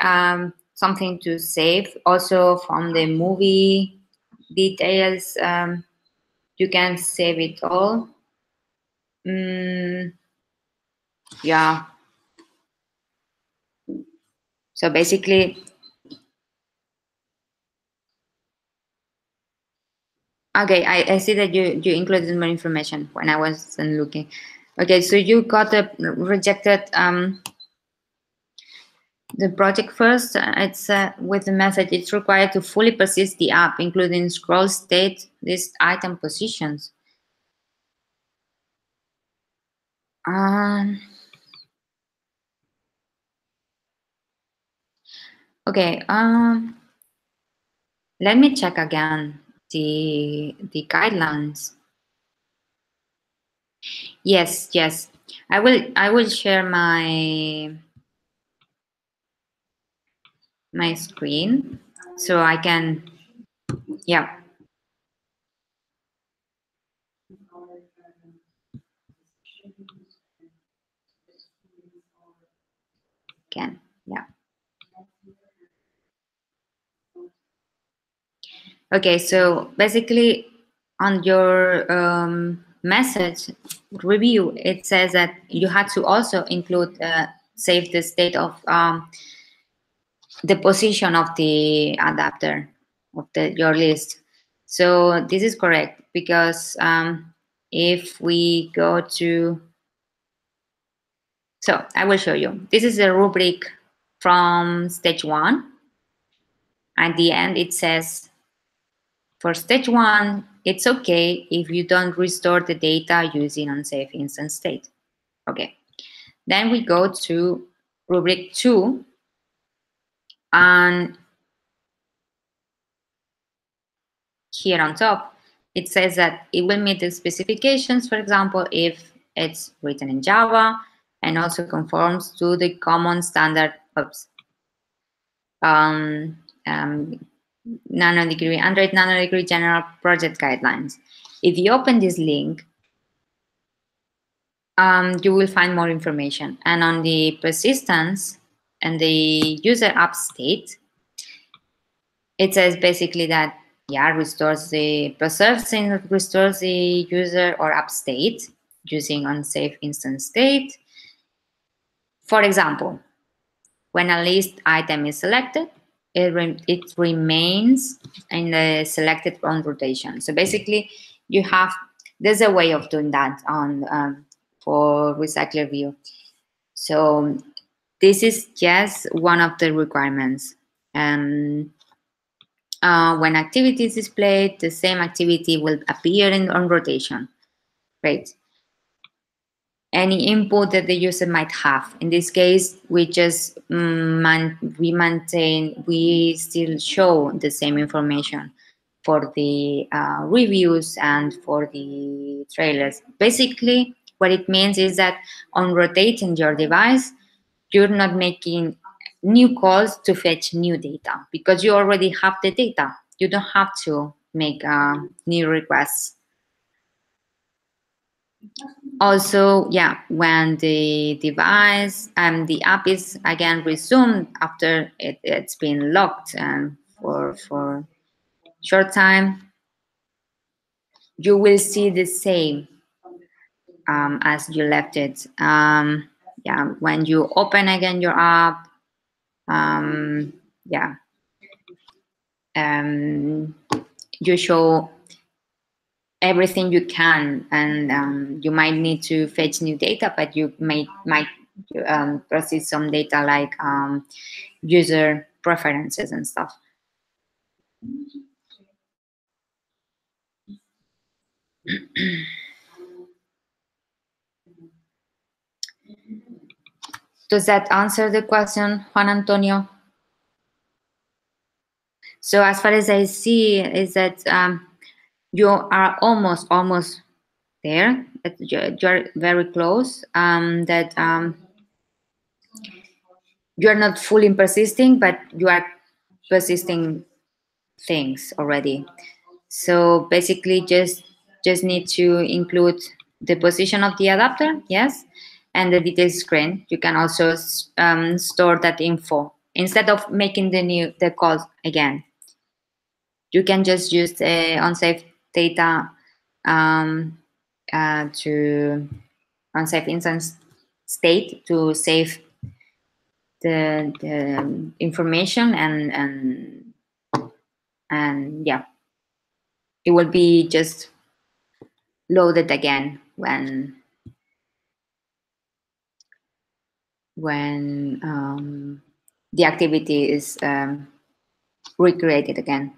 something to save. Also from the movie details, you can save it all. Yeah. So basically, okay, I see that you included more information when I wasn't looking. Okay, so you got a rejected the project first. It's with the message it's required to fully persist the app, including scroll state, list item positions. Um, Okay. Let me check again the guidelines. Yes, yes. I will share my screen so I can, yeah, can, yeah. Okay, so basically on your message review, it says that you had to also include save the state of the position of the adapter of your list. So this is correct because if we go to, so I will show you. This is a rubric from stage one. At the end, it says for stage one, it's okay if you don't restore the data using unsafe instance state. Okay. Then we go to rubric two, and here on top, it says that it will meet the specifications, for example, if it's written in Java and also conforms to the common standard of um, um, Android nanodegree general project guidelines. If you open this link, you will find more information. And on the persistence and the user app state, it says basically that, yeah, restores the user or app state using unsafe instance state. For example, when a list item is selected, it remains in the selected on rotation. So basically, there's a way of doing that on for Recycler View. So this is just one of the requirements. When activity is displayed, the same activity will appear on rotation. Great. Any input that the user might have. In this case, we just we still show the same information for the reviews and for the trailers. Basically, what it means is that on rotating your device, you're not making new calls to fetch new data because you already have the data. You don't have to make new requests. Also, yeah, when the device and the app is again resumed after it's been locked and for short time, you will see the same as you left it. Yeah, when you open again your app, yeah, um, you show everything you can, and you might need to fetch new data, but you might proceed some data like user preferences and stuff. Does that answer the question, Juan Antonio? So as far as I see is that you are almost there. That you're very close. That you're not fully persisting, but you are persisting things already. So basically, just need to include the position of the adapter, yes, and the detail screen. You can also store that info instead of making the calls again. You can just use unsafe data to unsafe instance state to save the information, and yeah, it will be just loaded again when the activity is recreated again.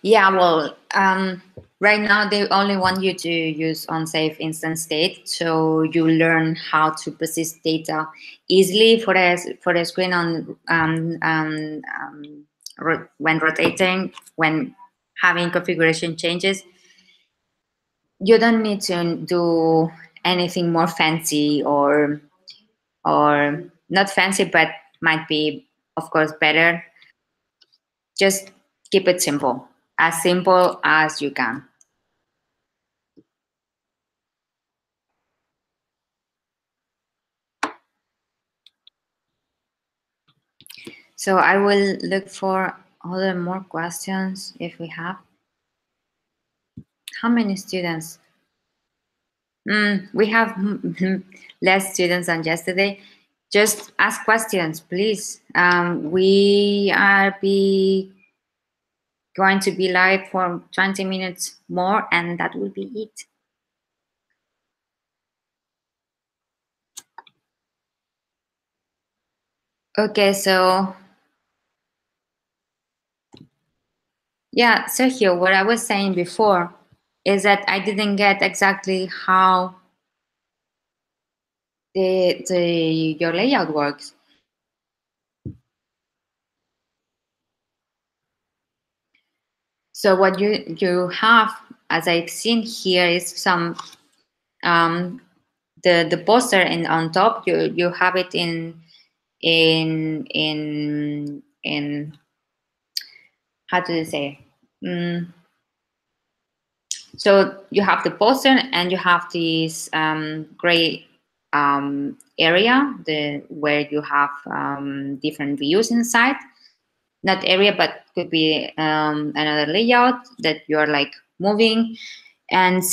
Yeah, well, right now they only want you to use unsafe instant state, so you learn how to persist data easily for a screen on when rotating, when having configuration changes. You don't need to do anything more fancy or not fancy, but might be, of course, better. Just keep it simple as you can. So I will look for other more questions if we have. How many students? We have less students than yesterday. Just ask questions, please. We are going to be live for 20 minutes more, and that will be it. Okay, so yeah, Sergio, what I was saying before is that I didn't get exactly how your layout works. So what you have, as I've seen here, is some um, the poster, and on top you have it in how do you say? Mm, so you have the poster and you have this gray area where you have different views inside. Not area, but could be another layout that you're like moving. And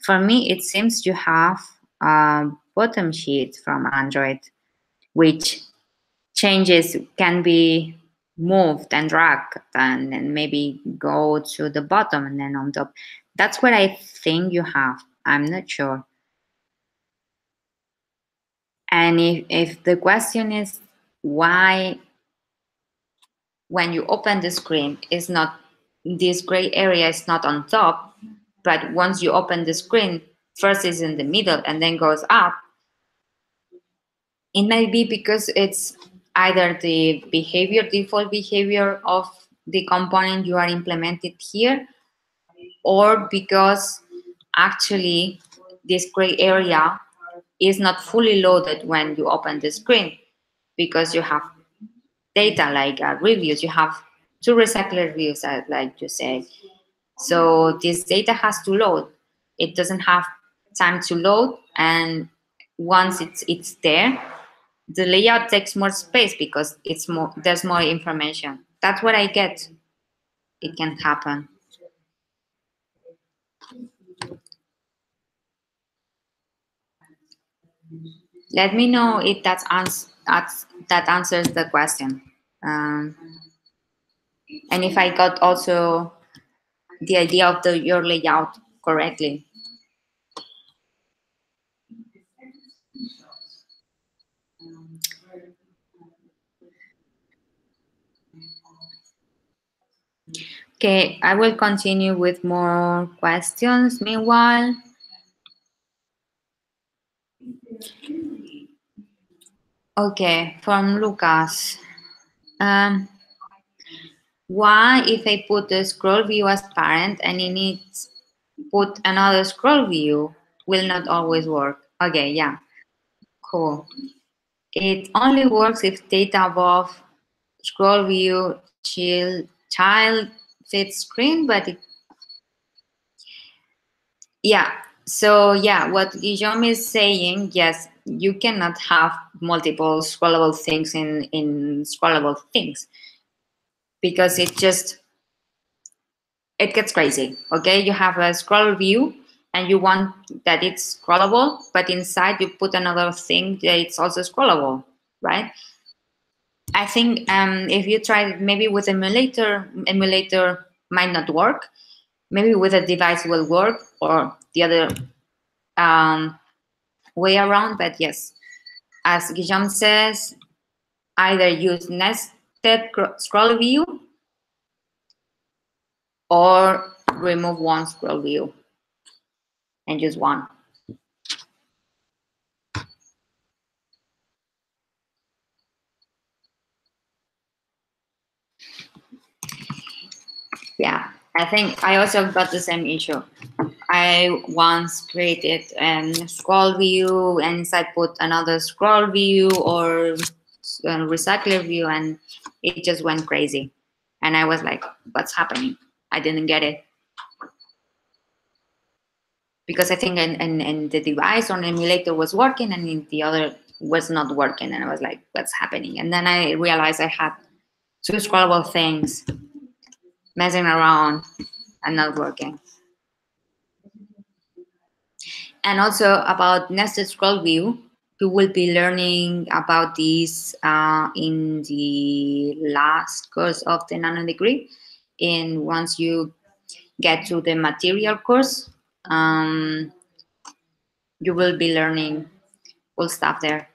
for me, it seems you have a bottom sheet from Android, which changes can be moved and dragged and then maybe go to the bottom and then on top. That's what I think you have. I'm not sure. And if the question is why when you open the screen is not, this gray area is not on top, but once you open the screen, first is in the middle and then goes up, it may be because it's either the default behavior of the component you are implemented here, or because actually this gray area is not fully loaded when you open the screen, because you have data like reviews, you have two recycler reviews, like you say. So this data has to load. It doesn't have time to load, and once it's there, the layout takes more space because there's more information. That's what I get. It can happen. Let me know if that answers the question, um, and if I got also the idea of your layout correctly. Okay, I will continue with more questions meanwhile. Okay, from Lucas. Um, why, if I put the scroll view as parent and it needs put another scroll view, will not always work? Okay, yeah, cool. It only works if data above scroll view child fits screen, but yeah. So yeah, what Guillaume is saying, yes, you cannot have multiple scrollable things in scrollable things, because it gets crazy. Okay, you have a scroll view and you want that it's scrollable, but inside you put another thing that it's also scrollable, right? I think if you try maybe with emulator might not work. Maybe with a device will work, or the other um, way around. But yes, as Guillaume says, either use nested scroll view or remove one scroll view and use one. Yeah, I think I also got the same issue. I once created a scroll view and inside put another scroll view or recycler view, and it just went crazy. And I was like, what's happening? I didn't get it. Because I think in the device or the emulator was working and in the other was not working. And I was like, what's happening? And then I realized I had two scrollable things messing around and not working. And also about nested scroll view, you will be learning about this in the last course of the nano degree. And once you get to the material course, you will be learning cool stuff there.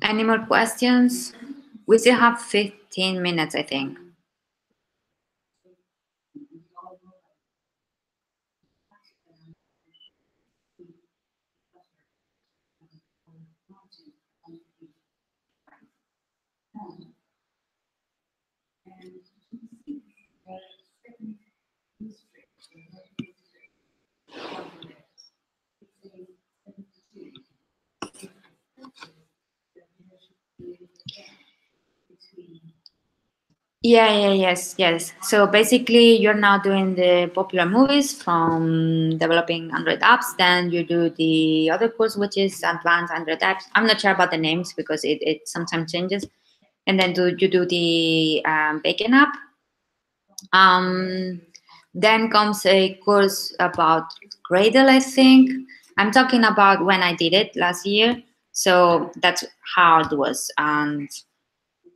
Any more questions? We still have 15 minutes, I think. Yes. So basically, you're now doing the popular movies from developing Android apps. Then you do the other course, which is advanced Android apps. I'm not sure about the names because it sometimes changes. And then you do the backend app. Then comes a course about Gradle, I think. I'm talking about when I did it last year. So that's how it was. And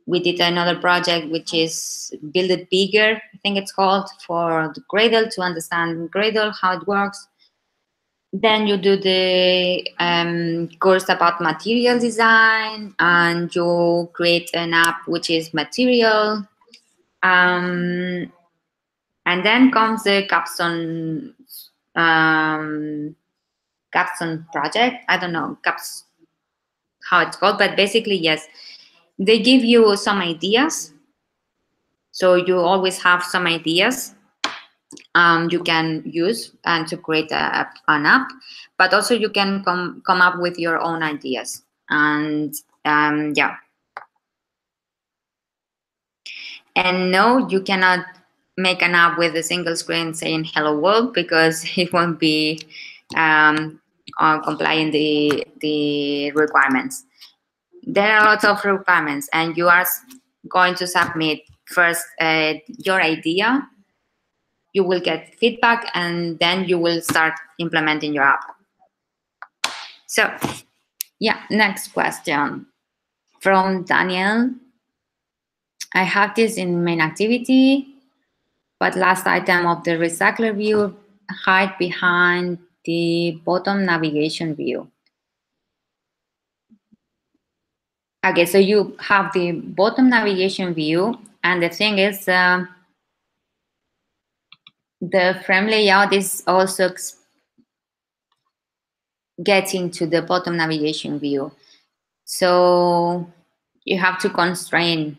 we did another project which is Build It Bigger, I think it's called, for the Gradle, to understand Gradle, how it works. Then you do the course about material design, and you create an app which is material. And then comes the capstone project. I don't know how it's called, but basically, yes, they give you some ideas. So you always have some ideas you can use and to create an app, but also you can come up with your own ideas. And yeah. And no, you cannot make an app with a single screen saying hello world, because it won't be complying the requirements. There are lots of requirements, and you are going to submit first your idea. You will get feedback, and then you will start implementing your app. So yeah, next question from Daniel. I have this in main activity, but last item of the recycler view hide behind the bottom navigation view. Okay, so you have the bottom navigation view, and the thing is, the frame layout is also getting to the bottom navigation view. So you have to constrain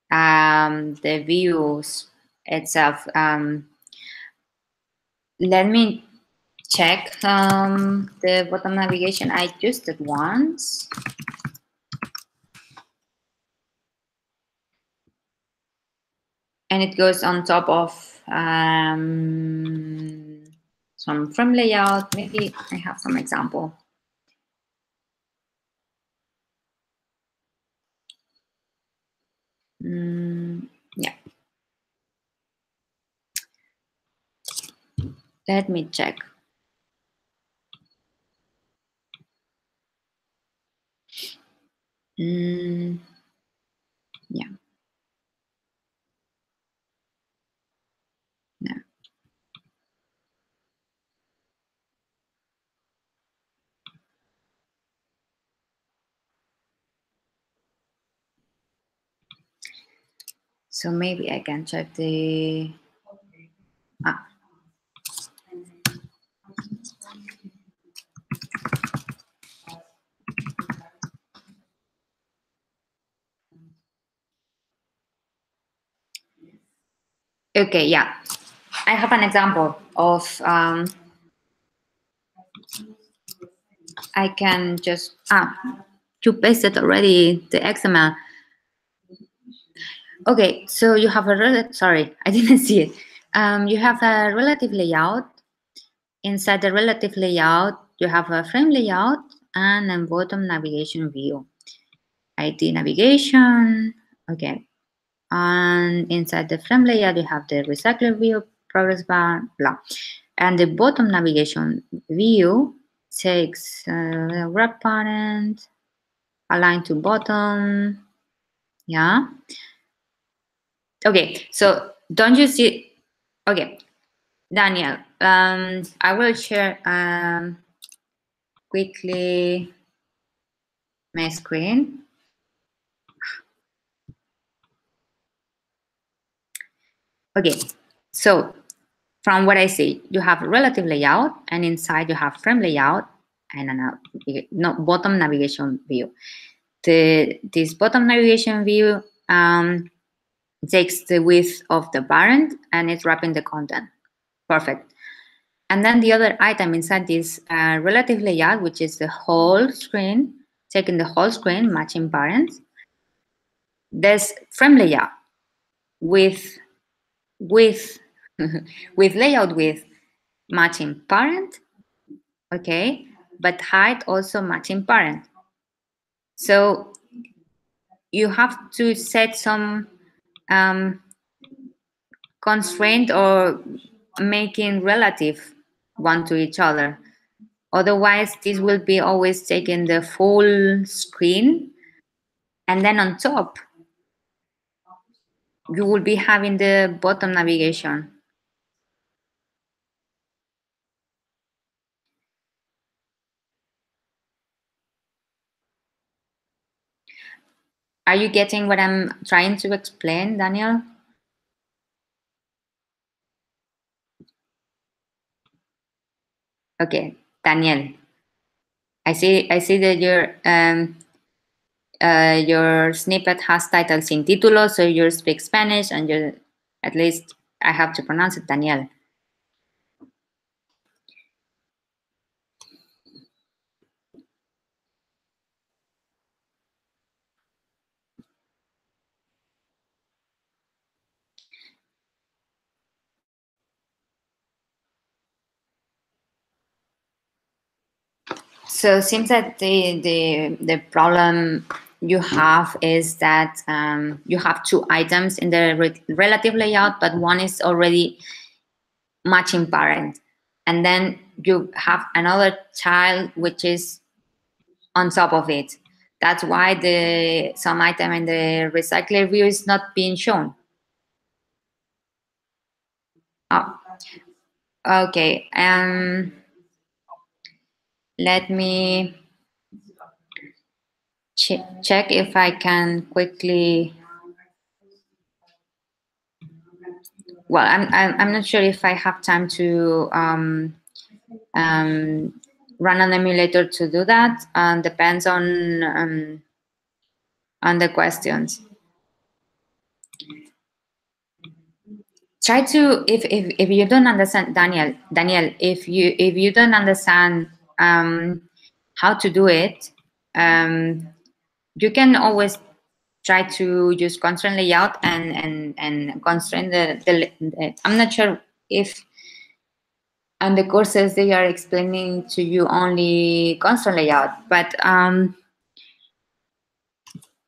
the views itself. Let me check the bottom navigation. I used it once. And it goes on top of some frame layout. Maybe I have some example. Yeah. Let me check. Yeah. No. So maybe I can check the, ah, okay, yeah. I have an example of, I can just, you pasted already the XML. Okay, so you have a sorry, I didn't see it. You have a relative layout. Inside the relative layout, you have a frame layout and a bottom navigation view. ID navigation, okay. And inside the frame layout, you have the recycler view, progress bar, blah. And the bottom navigation view takes wrap parent, align to bottom, yeah. Okay, so don't you see, okay, Daniel, I will share quickly my screen. Okay, so from what I see, you have relative layout, and inside you have frame layout and bottom navigation view. This bottom navigation view takes the width of the parent and it's wrapping the content. Perfect. And then the other item inside this relative layout, which is the whole screen, taking the whole screen, matching parents. There's frame layout with with layout with matching parent, okay, but height also matching parent. So you have to set some constraint or making relative one to each other. Otherwise, this will be always taking the full screen, and then on top, you will be having the bottom navigation. Are you getting what I'm trying to explain, Daniel? Okay, Daniel. I see that your snippet has title sin título, so you speak Spanish, and you, at least I have to pronounce it, Daniel. So it seems that the problem you have is that you have two items in the relative layout, but one is already matching parent, and then you have another child which is on top of it. That's why the some item in the recycler view is not being shown. Oh, okay. Let me check if I can quickly. Well, I'm not sure if I have time to run an emulator to do that. Depends on the questions. Try to if you don't understand, Daniel, if you don't understand how to do it, you can always try to use constraint layout and constraint the I'm not sure if on the courses they are explaining to you only constraint layout, but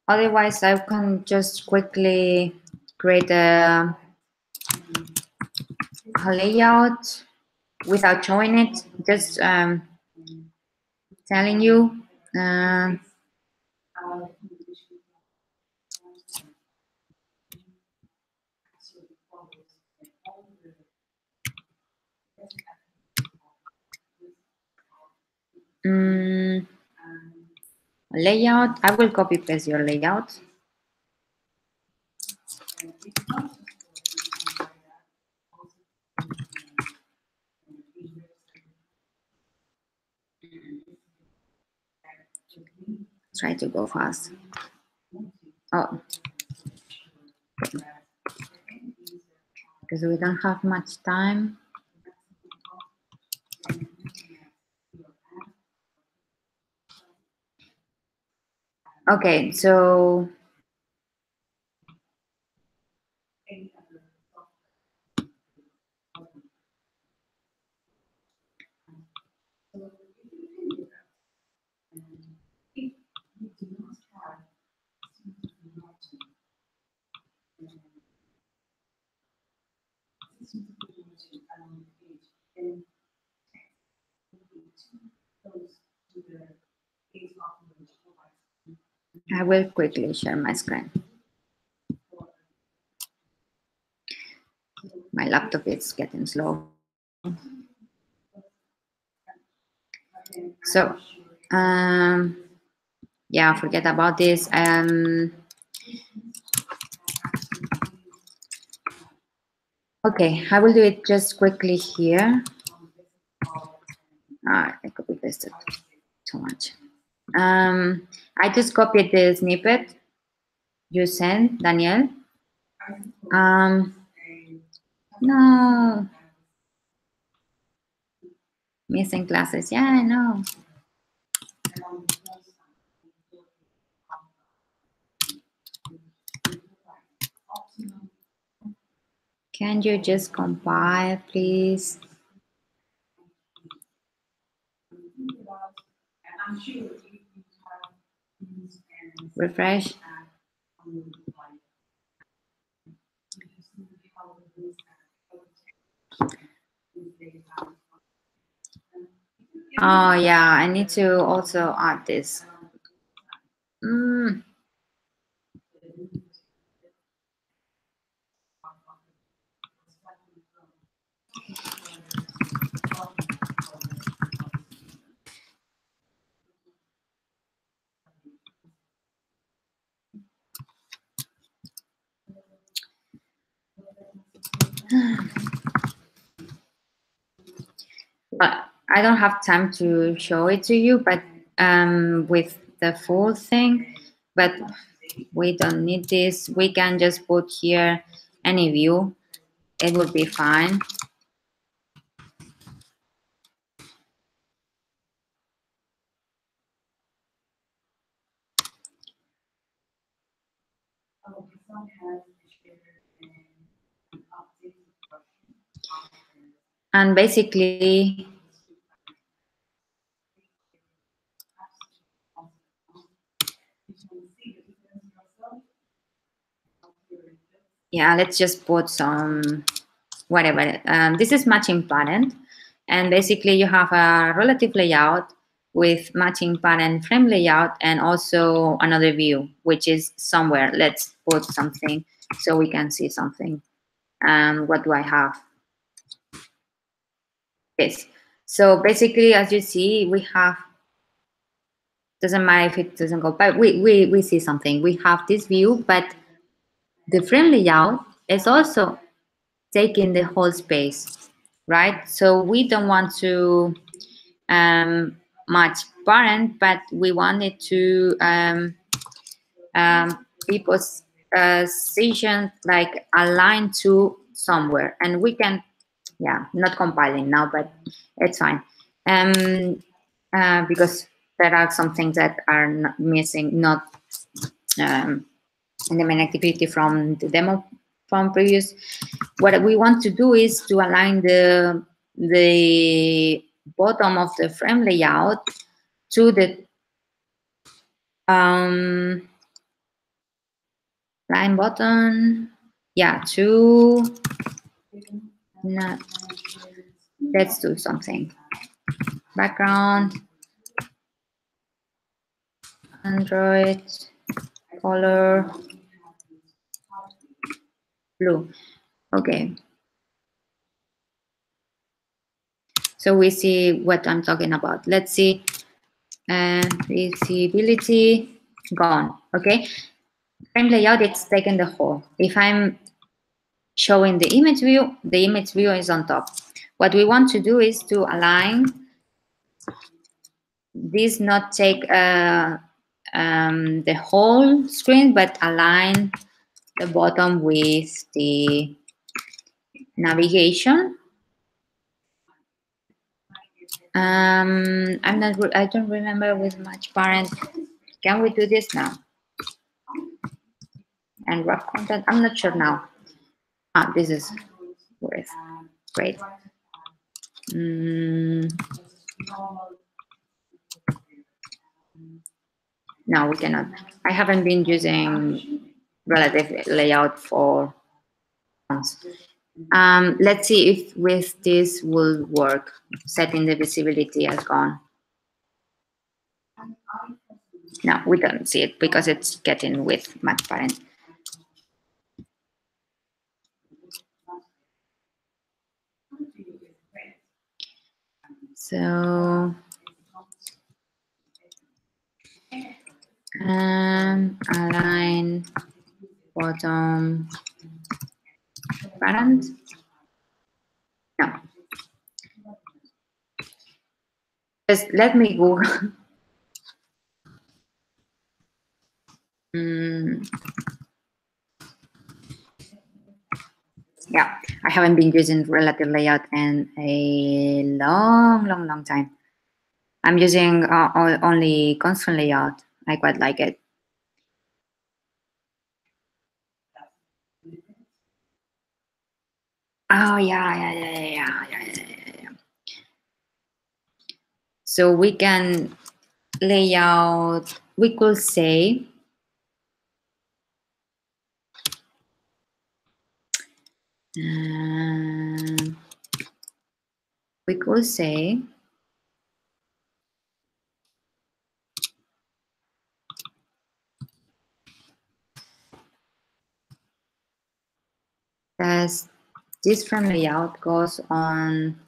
otherwise I can just quickly create a layout without showing it, just telling you. Uh, layout, I will copy paste your layout. Try to go fast. Oh, because we don't have much time. Okay, so I will quickly share my screen. My laptop is getting slow. So, yeah, forget about this. Okay, I will do it just quickly here. I copy pasted too much. I just copied the snippet you sent, Daniel. No, missing classes. Yeah, I know. Can you just compile, please? Refresh. Oh yeah, I need to also add this. But I don't have time to show it to you, but with the full thing, but we don't need this. We can just put here any view. It would be fine. And basically, yeah, let's just put some whatever. This is matching parent, and basically you have a relative layout with matching parent frame layout and also another view, which is somewhere. Let's put something so we can see something. What do I have? Yes. So basically, as you see, we have, doesn't matter if it doesn't go, but we see something. We have this view, but the frame layout is also taking the whole space, right? So we don't want to match parent, but we wanted to be positioned like aligned to somewhere, and we can, yeah, not compiling now, but it's fine. Because there are some things that are not missing, not in the main activity from the demo from previous. What we want to do is to align the bottom of the frame layout to the line button. Yeah, to not, let's do something. Background, Android, color, blue. Okay. So we see what I'm talking about. Let's see. Visibility gone. Okay. Frame layout, it's taken the whole. If I'm showing the image view is on top. What we want to do is to align this, not take the whole screen, but align the bottom with the navigation. I don't remember with much parent. Can we do this now? And wrap content, I'm not sure now. This is worth great. No, we cannot. I haven't been using relative layout for months. Let's see if with this will work. Setting the visibility as gone. No, we don't see it because it's getting with Mac parent. So align bottom parent. No. Just let me Google. Yeah, I haven't been using relative layout in a long time. I'm using only constant layout. I quite like it. Oh yeah. So we can layout. We could say that this frame layout goes on.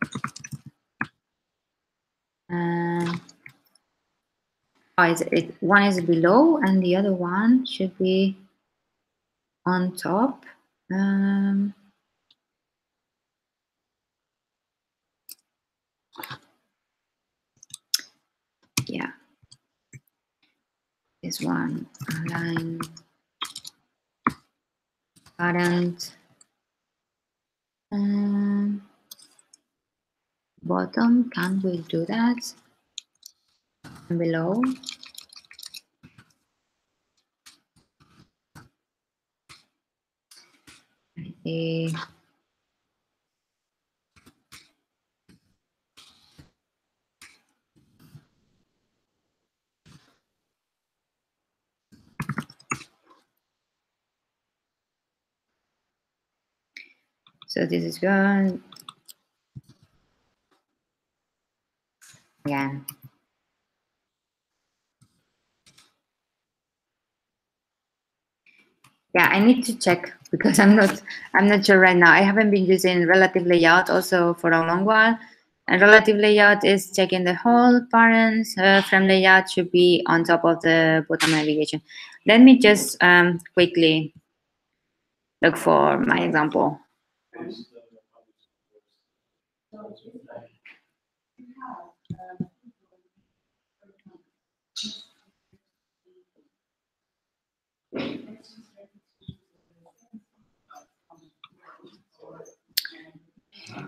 One is below and the other one should be on top. Yeah, this one align parent bottom. Can we do that? And below. So this is good. Again. Yeah, I need to check because I'm not sure right now. I haven't been using relative layout also for a long while. And relative layout is checking the whole parents. Frame layout should be on top of the bottom navigation. Let me just quickly look for my example.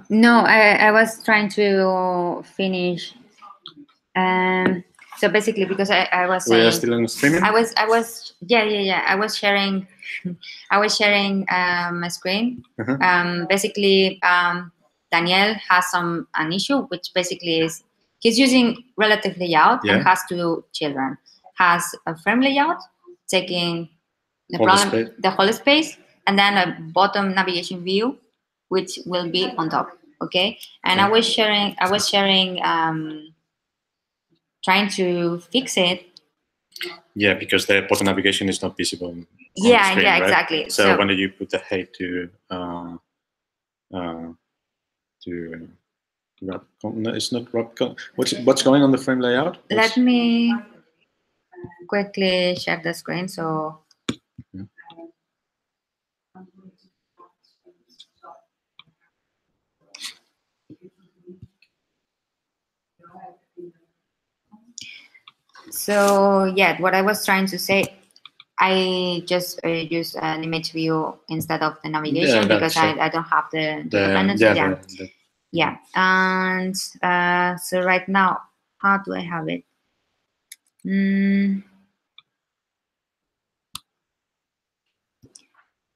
No, I was trying to finish. So basically, because I was saying, we are still in streaming. I was yeah. I was sharing my screen. Basically, Daniel has an issue, which basically is he's using relative layout and has two children. Has a frame layout taking the whole space, and then a bottom navigation view, which will be on top. Okay, and I was sharing trying to fix it. Yeah, because the bottom navigation is not visible on the screen, right? Exactly. So when did you put the height to it's not what's going on the frame layout? Let me quickly share the screen. So So yeah, what I was trying to say, I just use an image view instead of the navigation because I don't have the dependency. Yeah, and so right now, how do I have it?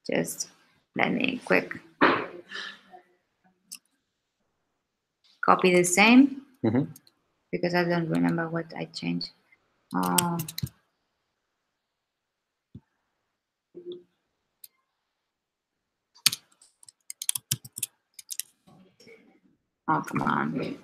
Just let me quick copy the same because I don't remember what I changed. Oh, come on.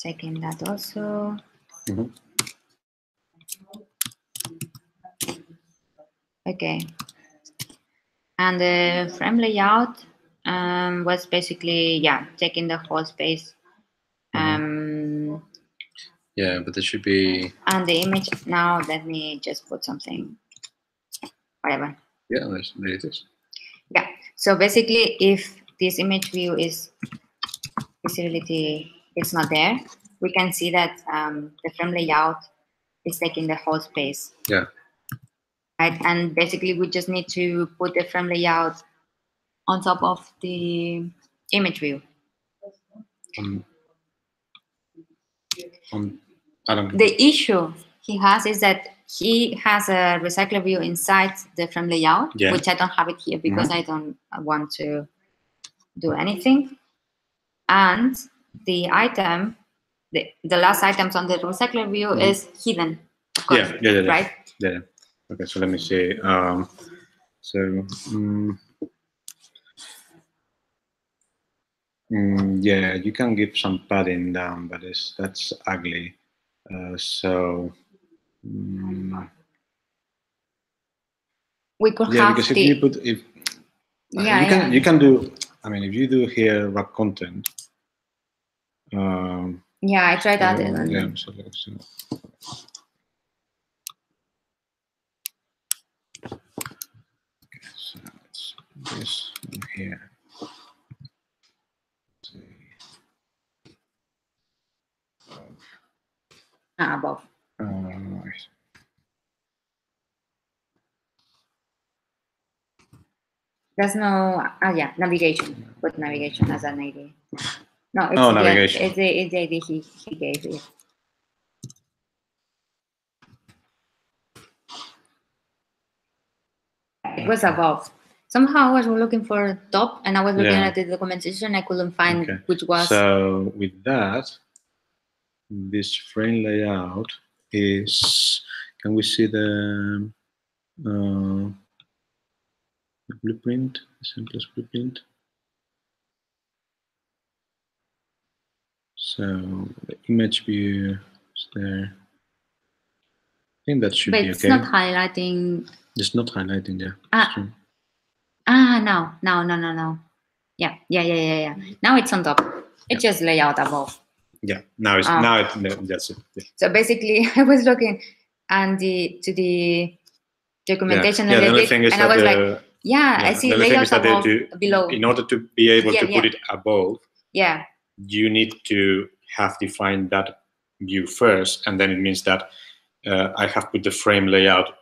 Checking that also. Okay. And the frame layout was basically, taking the whole space. Yeah, but there should be. And the image, now let me just put something, whatever. Yeah, there it is. Yeah, so basically if this image view is visibility, it's not there, we can see that the frame layout is taking the whole space. Yeah. Right, and basically we just need to put the frame layout on top of the image view. The issue he has is that he has a recycler view inside the frame layout, which I don't have it here because I don't want to do anything. And the item, the last items on the recycler view is hidden, of course, right? Yeah. Okay, so let me see. Yeah, you can give some padding down, but that's ugly. We could have because if you put you can do. I mean, if you do here wrap content. I tried that. Yeah. So let's put this in here. Above. There's no, navigation. Put navigation as an ID. No, it's navigation. It's the ID he gave it. It was above. Somehow I was looking for top, and I was looking at the documentation. I couldn't find which was. So with that, this frame layout is. Can we see the blueprint? The simplest blueprint. So the image view is there. I think that should be okay. But it's not highlighting. It's not highlighting, yeah. No. Yeah. Now it's on top. It's just layout above. Yeah, that's it. Yeah. So basically, I was looking and to the documentation the only thing is and I was like, I see layout above, below. In order to be able to put it above, you need to have defined that view first, and then it means that I have put the frame layout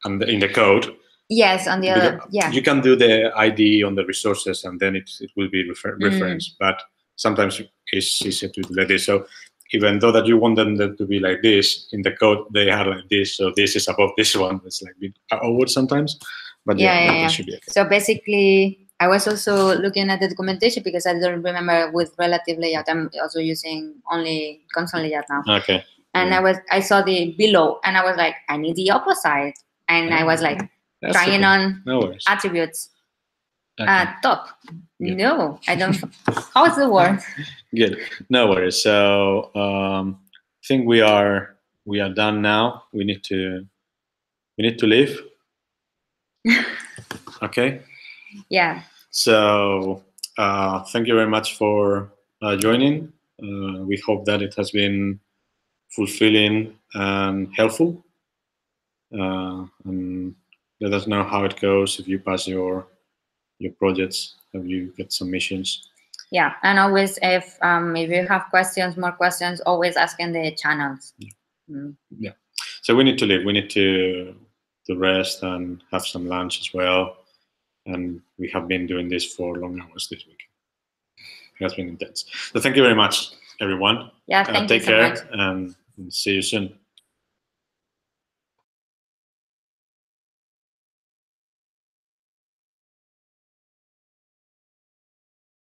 in the code. Yes, on the other. Yeah. You can do the ID on the resources, and then it will be referenced. But sometimes it's easier to do like this. So even though that you want them to be like this, in the code they are like this. So this is above this one. It's like a bit awkward sometimes. But that should be okay. So basically, I was also looking at the documentation because I don't remember with relative layout. I'm also using only console layout now. Okay. And I saw the below, and I was like, I need the opposite. And I was like, trying on attributes. Top. Good. No, I don't. How's the word? Good. No worries. So I think we are done now. We need to leave. Okay. Yeah. So thank you very much for joining. We hope that it has been fulfilling and helpful. And let us know how it goes if you pass your projects, if you get submissions. Yeah, and always if you have questions, more questions, always ask in the channels. Yeah. So we need to leave. We need to rest and have some lunch as well. And we have been doing this for long hours this week. It has been intense. So thank you very much, everyone. Yeah, thank you take so care much. and see you soon.